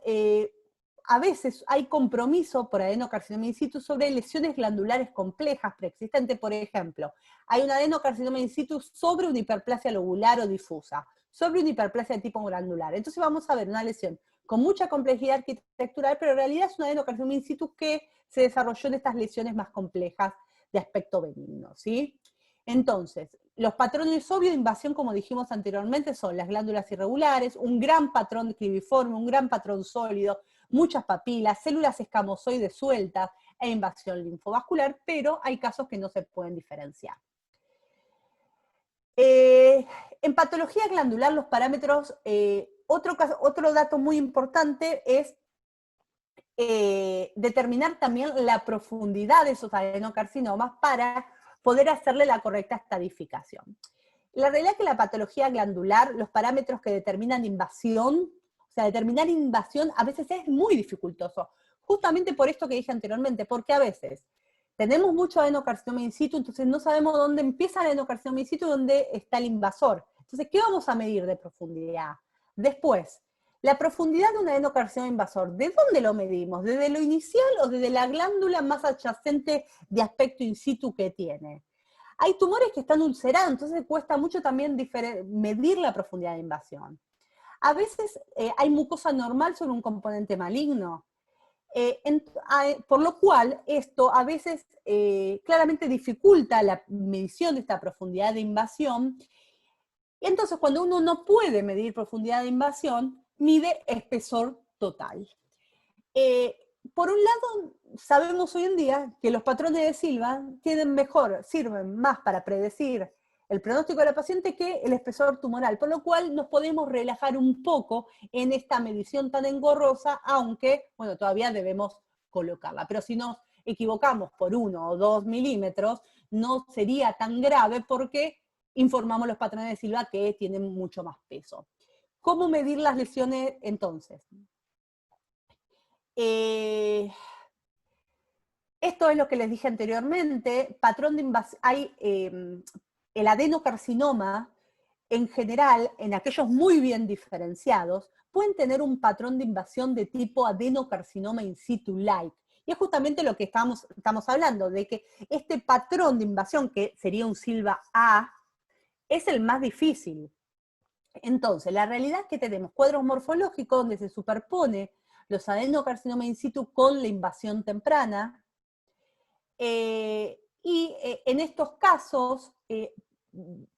a veces hay compromiso por adenocarcinoma in situ sobre lesiones glandulares complejas preexistentes. Por ejemplo, hay un adenocarcinoma in situ sobre una hiperplasia lobular o difusa, sobre una hiperplasia de tipo glandular. Entonces vamos a ver una lesión con mucha complejidad arquitectural, pero en realidad es un adenocarcinoma in situ que se desarrolló en estas lesiones más complejas de aspecto benigno, ¿sí? Entonces, los patrones obvios de invasión, como dijimos anteriormente, son las glándulas irregulares, un gran patrón cribiforme, un gran patrón sólido, muchas papilas, células escamosoides sueltas e invasión linfovascular, pero hay casos que no se pueden diferenciar. En patología glandular, los parámetros, otro dato muy importante es determinar también la profundidad de esos adenocarcinomas para poder hacerle la correcta estadificación. La realidad es que la patología glandular, los parámetros que determinan invasión, o sea, determinar invasión a veces es muy dificultoso, justamente por esto que dije anteriormente, porque a veces tenemos mucho adenocarcinoma in situ, entonces no sabemos dónde empieza el adenocarcinoma in situ y dónde está el invasor. Entonces, ¿qué vamos a medir de profundidad? Después, la profundidad de un adenocarcinoma invasor, ¿de dónde lo medimos? ¿Desde lo inicial o desde la glándula más adyacente de aspecto in situ que tiene? Hay tumores que están ulcerados, entonces cuesta mucho también medir la profundidad de invasión. A veces hay mucosa normal sobre un componente maligno, por lo cual esto a veces claramente dificulta la medición de esta profundidad de invasión. Y entonces cuando uno no puede medir profundidad de invasión, mide espesor total. Por un lado, sabemos hoy en día que los patrones de Silva sirven más para predecir el pronóstico de la paciente que el espesor tumoral, por lo cual nos podemos relajar un poco en esta medición tan engorrosa, aunque, bueno, todavía debemos colocarla. Pero si nos equivocamos por 1 o 2 milímetros, no sería tan grave porque informamos los patrones de Silva que tienen mucho más peso. ¿Cómo medir las lesiones entonces? Esto es lo que les dije anteriormente, patrón de invasión, hay el adenocarcinoma, en general, en aquellos muy bien diferenciados, pueden tener un patrón de invasión de tipo adenocarcinoma in situ-like. Y es justamente lo que estamos hablando, de que este patrón de invasión, que sería un Silva A, es el más difícil. Entonces, la realidad es que tenemos cuadros morfológicos donde se superpone los adenocarcinomas in situ con la invasión temprana, en estos casos,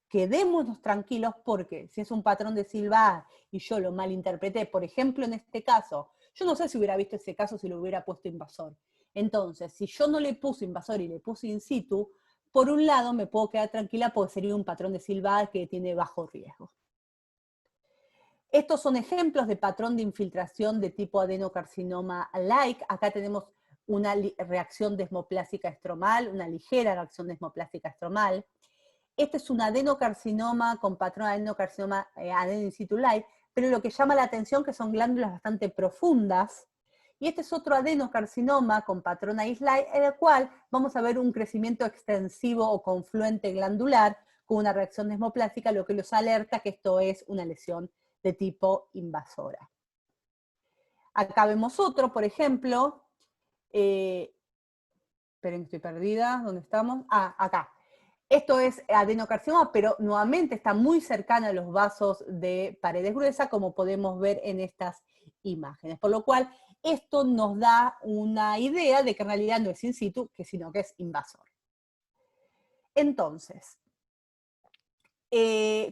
quedémonos tranquilos porque si es un patrón de Silva A y yo lo malinterpreté, por ejemplo, en este caso, yo no sé si hubiera visto ese caso si lo hubiera puesto invasor. Entonces, si yo no le puse invasor y le puse in situ, por un lado me puedo quedar tranquila porque sería un patrón de Silva que tiene bajo riesgo. Estos son ejemplos de patrón de infiltración de tipo adenocarcinoma-like. Acá tenemos una reacción desmoplásica estromal, una ligera reacción desmoplásica estromal. Este es un adenocarcinoma con patrón adenocarcinoma adeno in situ like, pero lo que llama la atención que son glándulas bastante profundas. Y este es otro adenocarcinoma con patrón AIS-like, en el cual vamos a ver un crecimiento extensivo o confluente glandular con una reacción desmoplástica, lo que los alerta que esto es una lesión de tipo invasora. Acá vemos otro, por ejemplo, esperen que estoy perdida, ¿dónde estamos? Ah, acá. Esto es adenocarcinoma, pero nuevamente está muy cercana a los vasos de paredes gruesas, como podemos ver en estas imágenes. Por lo cual, esto nos da una idea de que en realidad no es in situ, sino que es invasor. Entonces,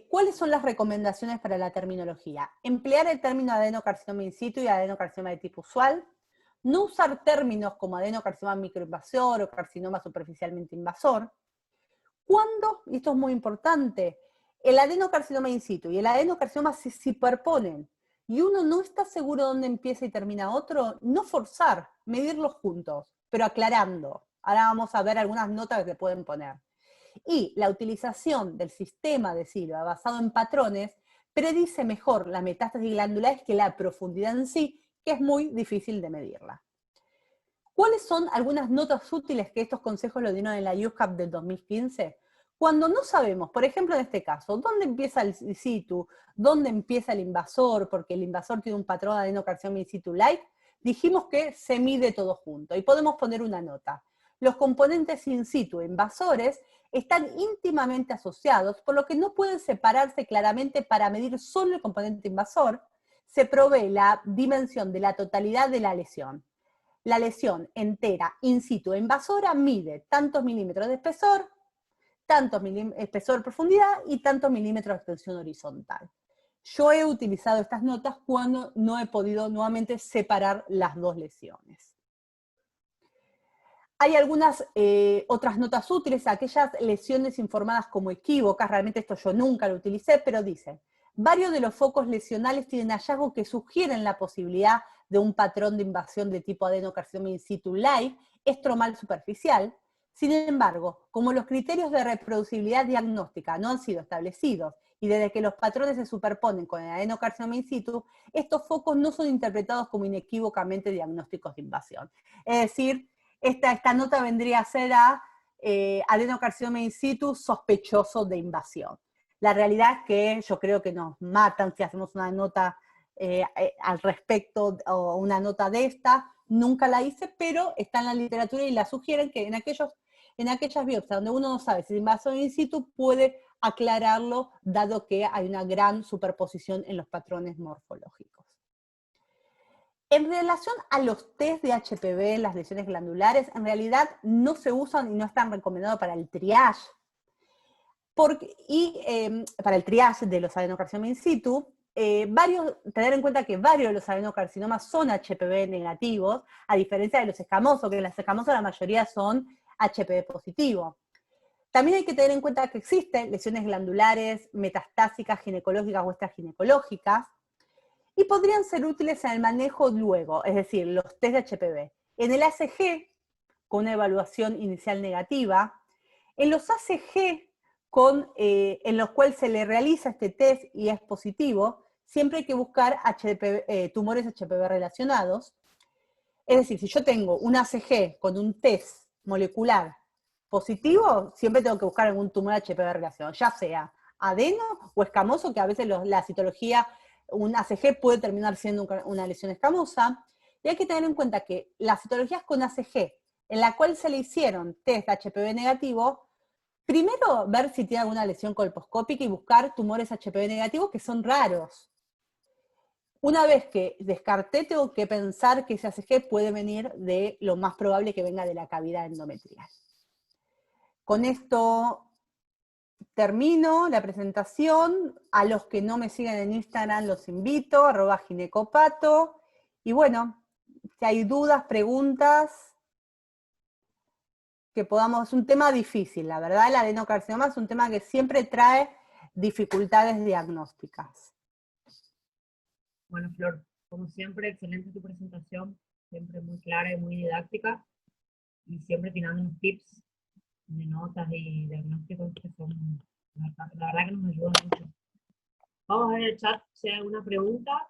¿cuáles son las recomendaciones para la terminología? Emplear el término adenocarcinoma in situ y adenocarcinoma de tipo usual. No usar términos como adenocarcinoma microinvasor o carcinoma superficialmente invasor. ¿Cuándo? Y esto es muy importante, el adenocarcinoma in situ y el adenocarcinoma se superponen y uno no está seguro dónde empieza y termina otro, no forzar, medirlos juntos, pero aclarando. Ahora vamos a ver algunas notas que se pueden poner. Y la utilización del sistema de Silva basado en patrones predice mejor la metástasis glandulares que la profundidad en sí, que es muy difícil de medirla. ¿Cuáles son algunas notas útiles que estos consejos lo dieron en la USCAP del 2015? Cuando no sabemos, por ejemplo en este caso, dónde empieza el in situ, dónde empieza el invasor, porque el invasor tiene un patrón de adenocarcinoma in situ like, dijimos que se mide todo junto y podemos poner una nota. Los componentes in situ e invasores están íntimamente asociados, por lo que no pueden separarse claramente para medir solo el componente invasor. Se provee la dimensión de la totalidad de la lesión. La lesión entera in situ e invasora mide tantos milímetros de espesor, tantos espesor de profundidad y tantos milímetros de extensión horizontal. Yo he utilizado estas notas cuando no he podido nuevamente separar las dos lesiones. Hay algunas otras notas útiles, aquellas lesiones informadas como equívocas, realmente esto yo nunca lo utilicé, pero dicen, varios de los focos lesionales tienen hallazgos que sugieren la posibilidad de un patrón de invasión de tipo adenocarcinoma in situ like, estromal superficial. Sin embargo, como los criterios de reproducibilidad diagnóstica no han sido establecidos y desde que los patrones se superponen con el adenocarcinoma in situ, estos focos no son interpretados como inequívocamente diagnósticos de invasión. Es decir, esta nota vendría a ser a adenocarcinoma in situ sospechoso de invasión. La realidad es que yo creo que nos matan si hacemos una nota al respecto o una nota de esta. Nunca la hice, pero está en la literatura y la sugieren que en aquellas biopsias donde uno no sabe si es invasión in situ puede aclararlo, dado que hay una gran superposición en los patrones morfológicos. En relación a los test de HPV en las lesiones glandulares, en realidad no se usan y no están recomendados para el triage. Para el triage de los adenocarcinomas in situ, tener en cuenta que varios de los adenocarcinomas son HPV negativos, a diferencia de los escamosos, que los escamosos la mayoría son HPV positivo. También hay que tener en cuenta que existen lesiones glandulares metastásicas, ginecológicas o extraginecológicas, y podrían ser útiles en el manejo luego, es decir, los test de HPV. En el ACG, con una evaluación inicial negativa, en los ACG, en los cuales se le realiza este test y es positivo, siempre hay que buscar tumores HPV relacionados. Es decir, si yo tengo un ACG con un test molecular positivo, siempre tengo que buscar algún tumor HPV relacionado, ya sea adeno o escamoso, que a veces la citología, un ACG puede terminar siendo una lesión escamosa. Y hay que tener en cuenta que las citologías con ACG, en la cual se le hicieron test de HPV negativo, primero ver si tiene alguna lesión colposcópica y buscar tumores HPV negativos que son raros. Una vez que descarté, tengo que pensar que ese ACG puede venir de lo más probable que venga de la cavidad endometrial. Con esto termino la presentación. A los que no me siguen en Instagram los invito, @ginecopato. Y bueno, si hay dudas, preguntas, que podamos, es un tema difícil, la verdad, el adenocarcinoma es un tema que siempre trae dificultades diagnósticas. Bueno, Flor, como siempre, excelente tu presentación, siempre muy clara y muy didáctica, y siempre tirando unos tips de notas y diagnósticos que son, la verdad que nos ayudan mucho. Vamos a ver el chat si hay alguna pregunta.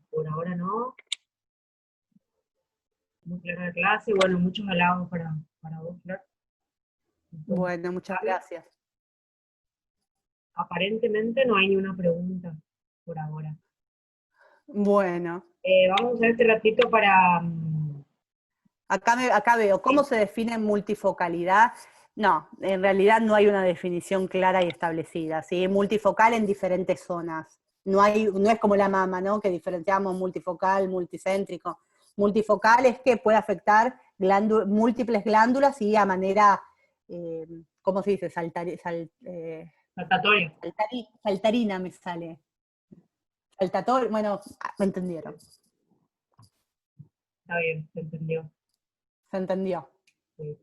Por ahora no. Muy clara la clase, bueno, muchos halagos para vos, Flor. Bueno, muchas gracias. Aparentemente no hay ni una pregunta por ahora. Bueno. Vamos a usar este ratito para... Acá veo, ¿cómo se define multifocalidad? No, en realidad no hay una definición clara y establecida, ¿sí? Multifocal en diferentes zonas. No es como la mama, ¿no? Que diferenciamos multifocal, multicéntrico. Multifocal es que puede afectar múltiples glándulas y a manera, ¿cómo se dice? saltatorio. Saltarina me sale. Saltatorio, bueno, me entendieron. Está bien, se entendió. ¿Se entendió? Sí.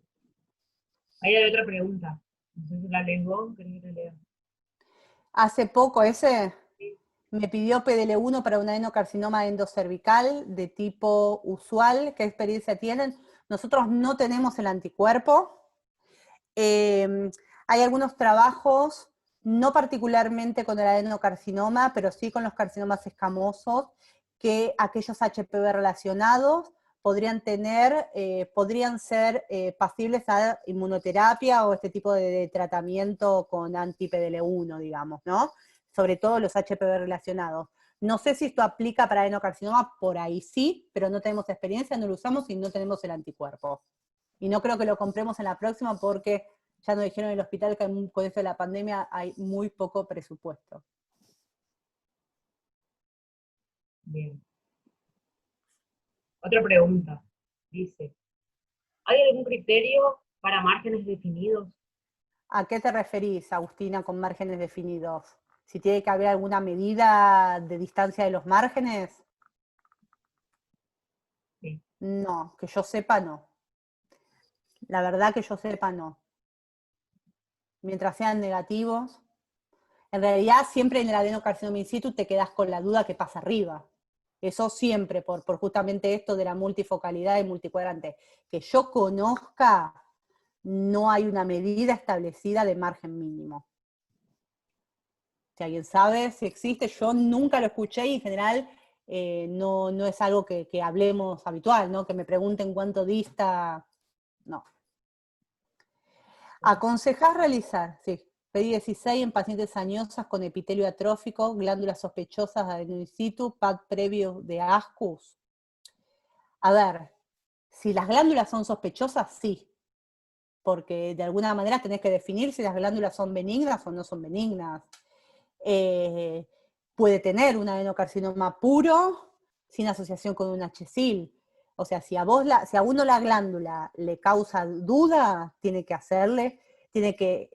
Ahí hay otra pregunta. No sé si la lees vos, ¿querés que la lea? Hace poco me pidió PDL1 para un adenocarcinoma endocervical de tipo usual. ¿Qué experiencia tienen? Nosotros no tenemos el anticuerpo. Hay algunos trabajos, no particularmente con el adenocarcinoma, pero sí con los carcinomas escamosos, que aquellos HPV relacionados podrían ser pasibles a inmunoterapia o este tipo de tratamiento con anti-PDL1, digamos, ¿no? Sobre todo los HPV relacionados. No sé si esto aplica para adenocarcinoma, por ahí sí, pero no tenemos experiencia, no lo usamos y no tenemos el anticuerpo. Y no creo que lo compremos en la próxima porque ya nos dijeron en el hospital que con esto de la pandemia hay muy poco presupuesto. Bien. Otra pregunta. Dice, ¿hay algún criterio para márgenes definidos? ¿A qué te referís, Agustina, con márgenes definidos? ¿Si tiene que haber alguna medida de distancia de los márgenes? Sí. No, que yo sepa no. La verdad que yo sepa no. Mientras sean negativos. En realidad siempre en el adenocarcinoma in situ te quedás con la duda que pasa arriba. Eso siempre, por justamente esto de la multifocalidad y multicuadrante. Que yo conozca, no hay una medida establecida de margen mínimo. Si alguien sabe si existe, yo nunca lo escuché y en general no es algo que hablemos habitual, ¿no? Que me pregunten cuánto dista, no. Aconsejar realizar, sí. PEDI-16 en pacientes añosas con epitelio atrófico, glándulas sospechosas de adeno in situ, PAD previo de ASCUS. A ver, si las glándulas son sospechosas, sí. Porque de alguna manera tenés que definir si las glándulas son benignas o no son benignas. Puede tener un adenocarcinoma puro sin asociación con un HSIL. O sea, si a uno la glándula le causa duda, tiene que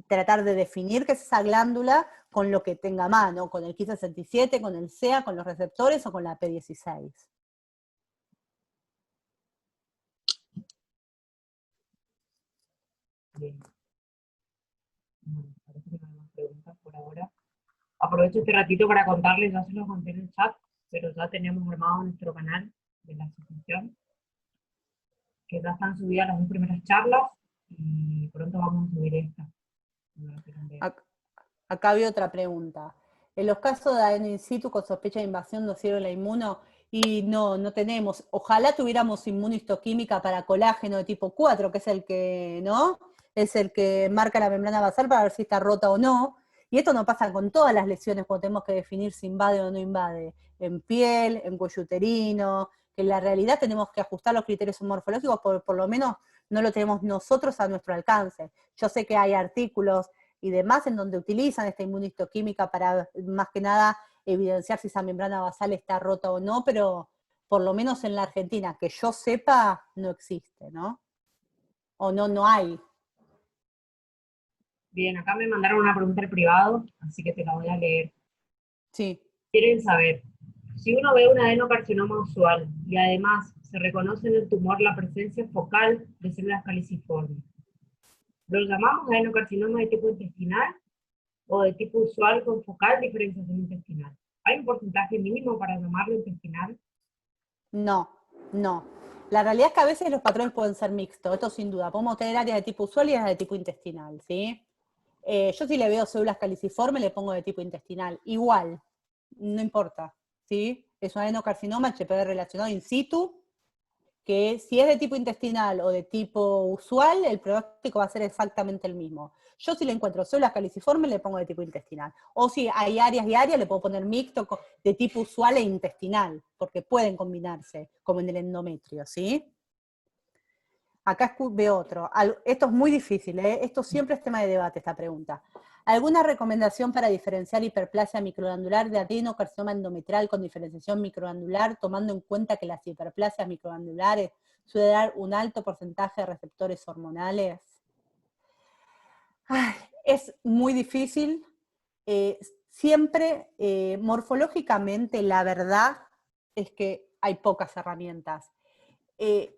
tratar de definir qué es esa glándula con lo que tenga a mano, con el Ki67, con el SEA, con los receptores o con la P16. Bien. Bueno, parece que no hay más preguntas por ahora. Aprovecho este ratito para contarles, ya se los conté en el chat, pero ya tenemos armado nuestro canal de la asociación, que ya están subidas las dos primeras charlas y pronto vamos a subir esta. Acá había otra pregunta. En los casos de adeno in situ con sospecha de invasión ¿no sirve la inmuno? Y no tenemos. Ojalá tuviéramos inmunistoquímica para colágeno de tipo 4, que es el que, ¿no? Es el que marca la membrana basal para ver si está rota o no. Y esto no pasa con todas las lesiones cuando tenemos que definir si invade o no invade. En piel, en cuello uterino, que en la realidad tenemos que ajustar los criterios morfológicos, por lo menos no lo tenemos nosotros a nuestro alcance. Yo sé que hay artículos y demás en donde utilizan esta inmunistoquímica para más que nada evidenciar si esa membrana basal está rota o no, pero por lo menos en la Argentina, que yo sepa, no existe, ¿no? O no hay. Bien, acá me mandaron una pregunta al privado, así que te la voy a leer. Sí. Quieren saber Si uno ve un adenocarcinoma usual y además se reconoce en el tumor la presencia focal de células caliciformes, ¿lo llamamos adenocarcinoma de tipo intestinal o de tipo usual con focal diferenciación intestinal? ¿Hay un porcentaje mínimo para llamarlo intestinal? No, no. La realidad es que a veces los patrones pueden ser mixtos, esto sin duda. Podemos tener áreas de tipo usual y áreas de tipo intestinal, ¿sí? Yo si le veo células caliciformes le pongo de tipo intestinal. Igual, no importa, ¿sí? Es un adenocarcinoma HPV relacionado in situ, que si es de tipo intestinal o de tipo usual, el pronóstico va a ser exactamente el mismo. Yo si le encuentro células caliciformes le pongo de tipo intestinal. O si hay áreas y áreas, le puedo poner mixto de tipo usual e intestinal, porque pueden combinarse, como en el endometrio, ¿sí? Acá veo otro. Esto es muy difícil, ¿eh? Esto siempre es tema de debate, esta pregunta. ¿Alguna recomendación para diferenciar hiperplasia microglandular de adenocarcinoma endometrial con diferenciación microglandular, tomando en cuenta que las hiperplasias microglandulares suelen dar un alto porcentaje de receptores hormonales? Ay, es muy difícil. Siempre, morfológicamente, la verdad es que hay pocas herramientas.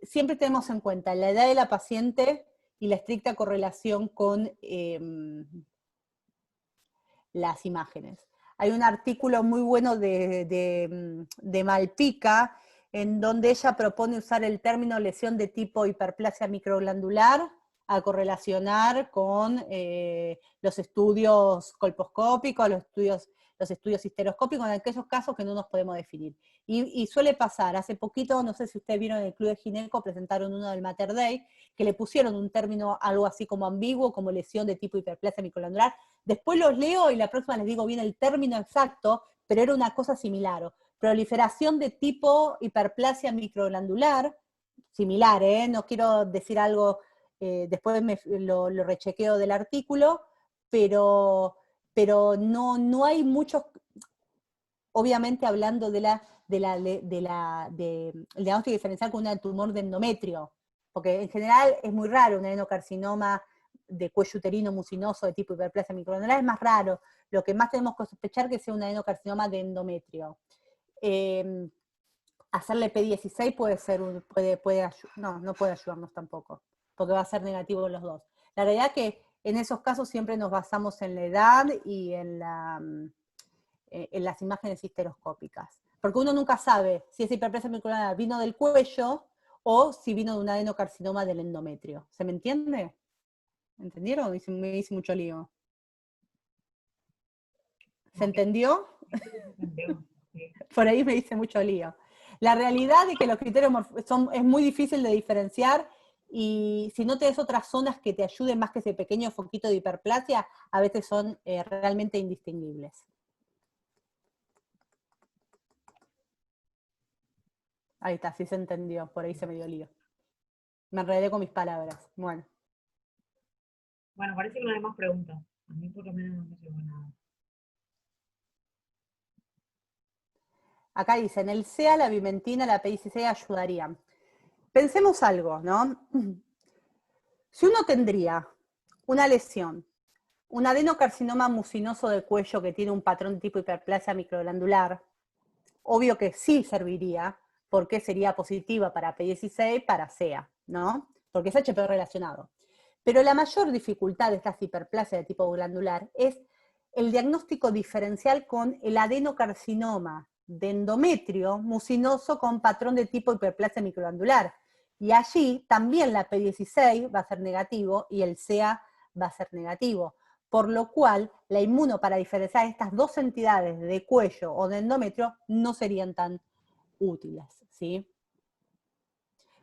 Siempre tenemos en cuenta la edad de la paciente y la estricta correlación con las imágenes. Hay un artículo muy bueno de Malpica, en donde ella propone usar el término lesión de tipo hiperplasia microglandular a correlacionar con los estudios colposcópicos, los estudios histeroscópicos, en aquellos casos que no nos podemos definir. Y suele pasar, hace poquito, no sé si ustedes vieron en el Club de Gineco, presentaron uno del Mater Day, que le pusieron un término algo así como ambiguo, como lesión de tipo hiperplasia microglandular. Después los leo y la próxima les digo bien el término exacto, pero era una cosa similar. Proliferación de tipo hiperplasia microglandular, similar, no quiero decir algo, después lo rechequeo del artículo, pero no hay muchos, obviamente hablando del diagnóstico diferencial con un tumor de endometrio, porque en general es muy raro un adenocarcinoma de cuello uterino mucinoso de tipo hiperplasia microglandular, es más raro. Lo que más tenemos que sospechar que sea un adenocarcinoma de endometrio. Hacerle P16 puede ser no puede ayudarnos tampoco, porque va a ser negativo en los dos. La realidad es que en esos casos siempre nos basamos en la edad y en las imágenes histeroscópicas. Porque uno nunca sabe si esa hiperplasia microglandular vino del cuello o si vino de un adenocarcinoma del endometrio. ¿Se me entiende? ¿Me entendieron? Me hice mucho lío. ¿Se entendió? Por ahí me hice mucho lío. La realidad es que los criterios es muy difícil de diferenciar, y si no tenés otras zonas que te ayuden más que ese pequeño foquito de hiperplasia, a veces son realmente indistinguibles. Ahí está, sí se entendió, por ahí se me dio lío. Me enredé con mis palabras. Bueno. Bueno, parece que no hay más preguntas. A mí por lo menos no me llegó nada. Acá dicen, el CEA, la bimentina, la PICC ayudarían. Pensemos algo, ¿no? Si uno tendría una lesión, un adenocarcinoma mucinoso del cuello que tiene un patrón tipo hiperplasia microglandular, obvio que sí serviría, porque sería positiva para P16, para CEA, ¿no? Porque es HPV relacionado. Pero la mayor dificultad de estas hiperplasias de tipo glandular es el diagnóstico diferencial con el adenocarcinoma de endometrio mucinoso con patrón de tipo hiperplasia microglandular. Y allí también la P16 va a ser negativo y el CEA va a ser negativo. Por lo cual, la inmuno para diferenciar estas dos entidades de cuello o de endometrio no serían tan útiles, ¿sí?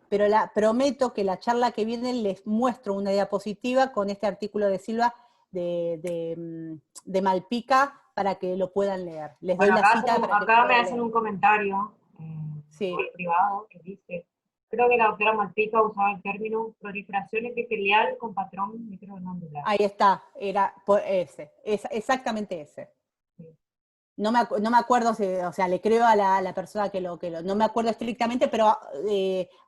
Pero prometo que la charla que viene les muestro una diapositiva con este artículo de Silva de Malpica para que lo puedan leer. Les doy la cita para que acá me hacen un comentario sí. privado que dice: creo que la doctora Malpica usaba el término proliferación epitelial con patrón microglandular. Ahí está, era exactamente ese. Sí. No me acuerdo, o sea, le creo a la persona que no me acuerdo estrictamente, pero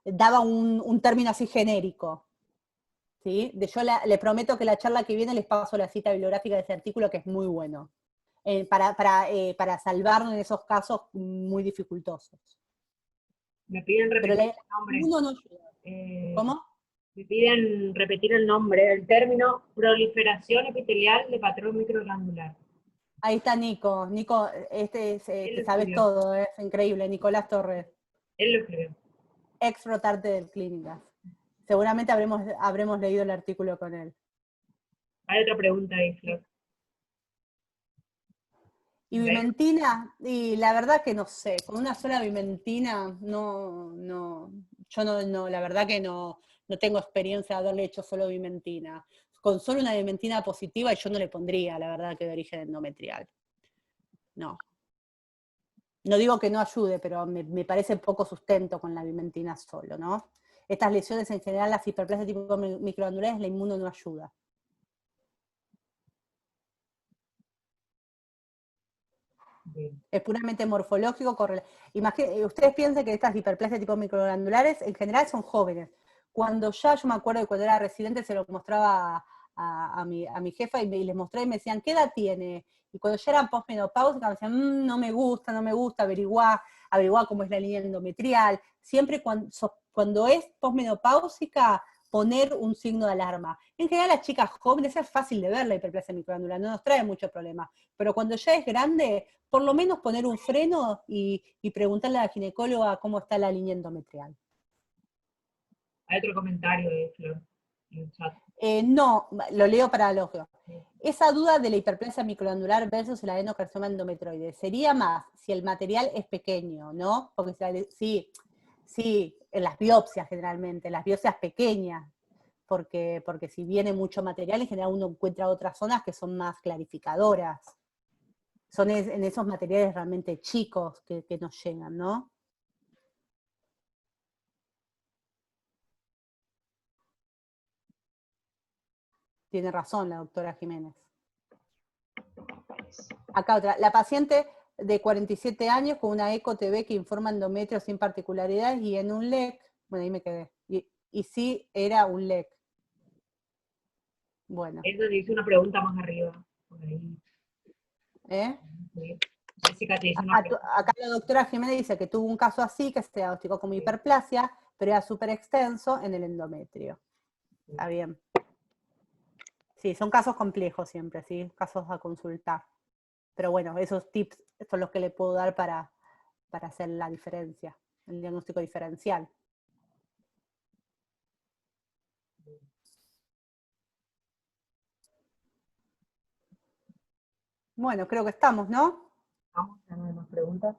daba un término así genérico. ¿Sí? Yo le prometo que la charla que viene les paso la cita bibliográfica de ese artículo, que es muy bueno. para salvarnos en esos casos muy dificultosos. Me piden Pero repetir el nombre. uno no ayuda. ¿Cómo? Me piden repetir el nombre, el término proliferación epitelial de patrón microglandular. Ahí está Nico. Nico, Él te lo sabes escribió. todo, es increíble. Nicolás Torres, Él lo escribió. ex rotarte del Clínicas. Seguramente habremos leído el artículo con él. Hay otra pregunta ahí, Flor. Y Vimentina, y la verdad que no sé, con una sola Vimentina, yo no, la verdad que no tengo experiencia de haberle hecho solo Vimentina. Con solo una Vimentina positiva yo no le pondría, la verdad, que de origen endometrial. No. No digo que no ayude, pero me parece poco sustento con la Vimentina solo, ¿no? Estas lesiones en general, las hiperplasias tipo microglandulares, la inmuno no ayuda. Bien. Es puramente morfológico. Ustedes piensen que estas hiperplasias tipo microglandulares en general son jóvenes. Cuando yo me acuerdo de cuando era residente, se lo mostraba a mi jefa y les mostré y me decían, ¿qué edad tiene? Y cuando ya era posmenopáusica me decían, no me gusta, averiguá cómo es la línea endometrial. Siempre cuando es posmenopáusica, poner un signo de alarma. En general las chicas jóvenes es fácil de ver la hiperplasia microglandular, no nos trae mucho problema. Pero cuando ya es grande, por lo menos poner un freno y preguntarle a la ginecóloga cómo está la línea endometrial. Hay otro comentario de Flor en el chat. No, lo leo para los que. Esa duda de la hiperplasia microglandular versus el adenocarcinoma endometroide, sería más si el material es pequeño, ¿no? Porque sí, en las biopsias generalmente, las biopsias pequeñas, porque si viene mucho material, en general uno encuentra otras zonas que son más clarificadoras. Son en esos materiales realmente chicos que nos llegan, ¿no? Tiene razón la doctora Jiménez. Acá otra, la paciente de 47 años con una ECO-TV que informa endometrio sin particularidades y en un LEC, bueno, ahí me quedé, y sí era un LEC. Bueno. Eso dice una pregunta más arriba, por ahí. Jessica te dice una pregunta. Acá la doctora Jiménez dice que tuvo un caso así, que se diagnosticó como hiperplasia, pero era súper extenso en el endometrio. Está bien. Sí, son casos complejos siempre, ¿sí? Casos a consultar. Pero bueno, esos tips son los que le puedo dar para hacer la diferencia, el diagnóstico diferencial. Bueno, creo que estamos, ¿no? Vamos, ya no hay más preguntas.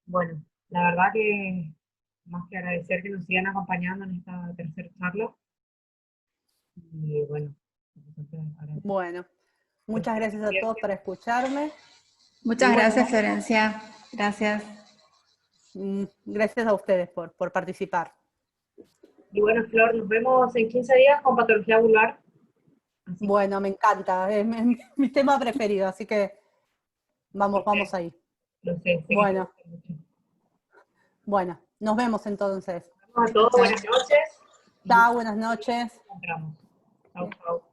Bueno, la verdad que más que agradecer que nos sigan acompañando en esta tercera charla. Y bueno, bueno, muchas gracias a todos por escucharme. Muchas gracias, Florencia. Gracias. Gracias a ustedes por participar. Y bueno, Flor, nos vemos en 15 días con patología vulvar. Así bueno, me encanta, es mi tema preferido, así que vamos ahí. Lo sé, bueno, nos vemos entonces. Nos vemos a todos, buenas noches. Chao, buenas noches. Nos encontramos. Chao, chao.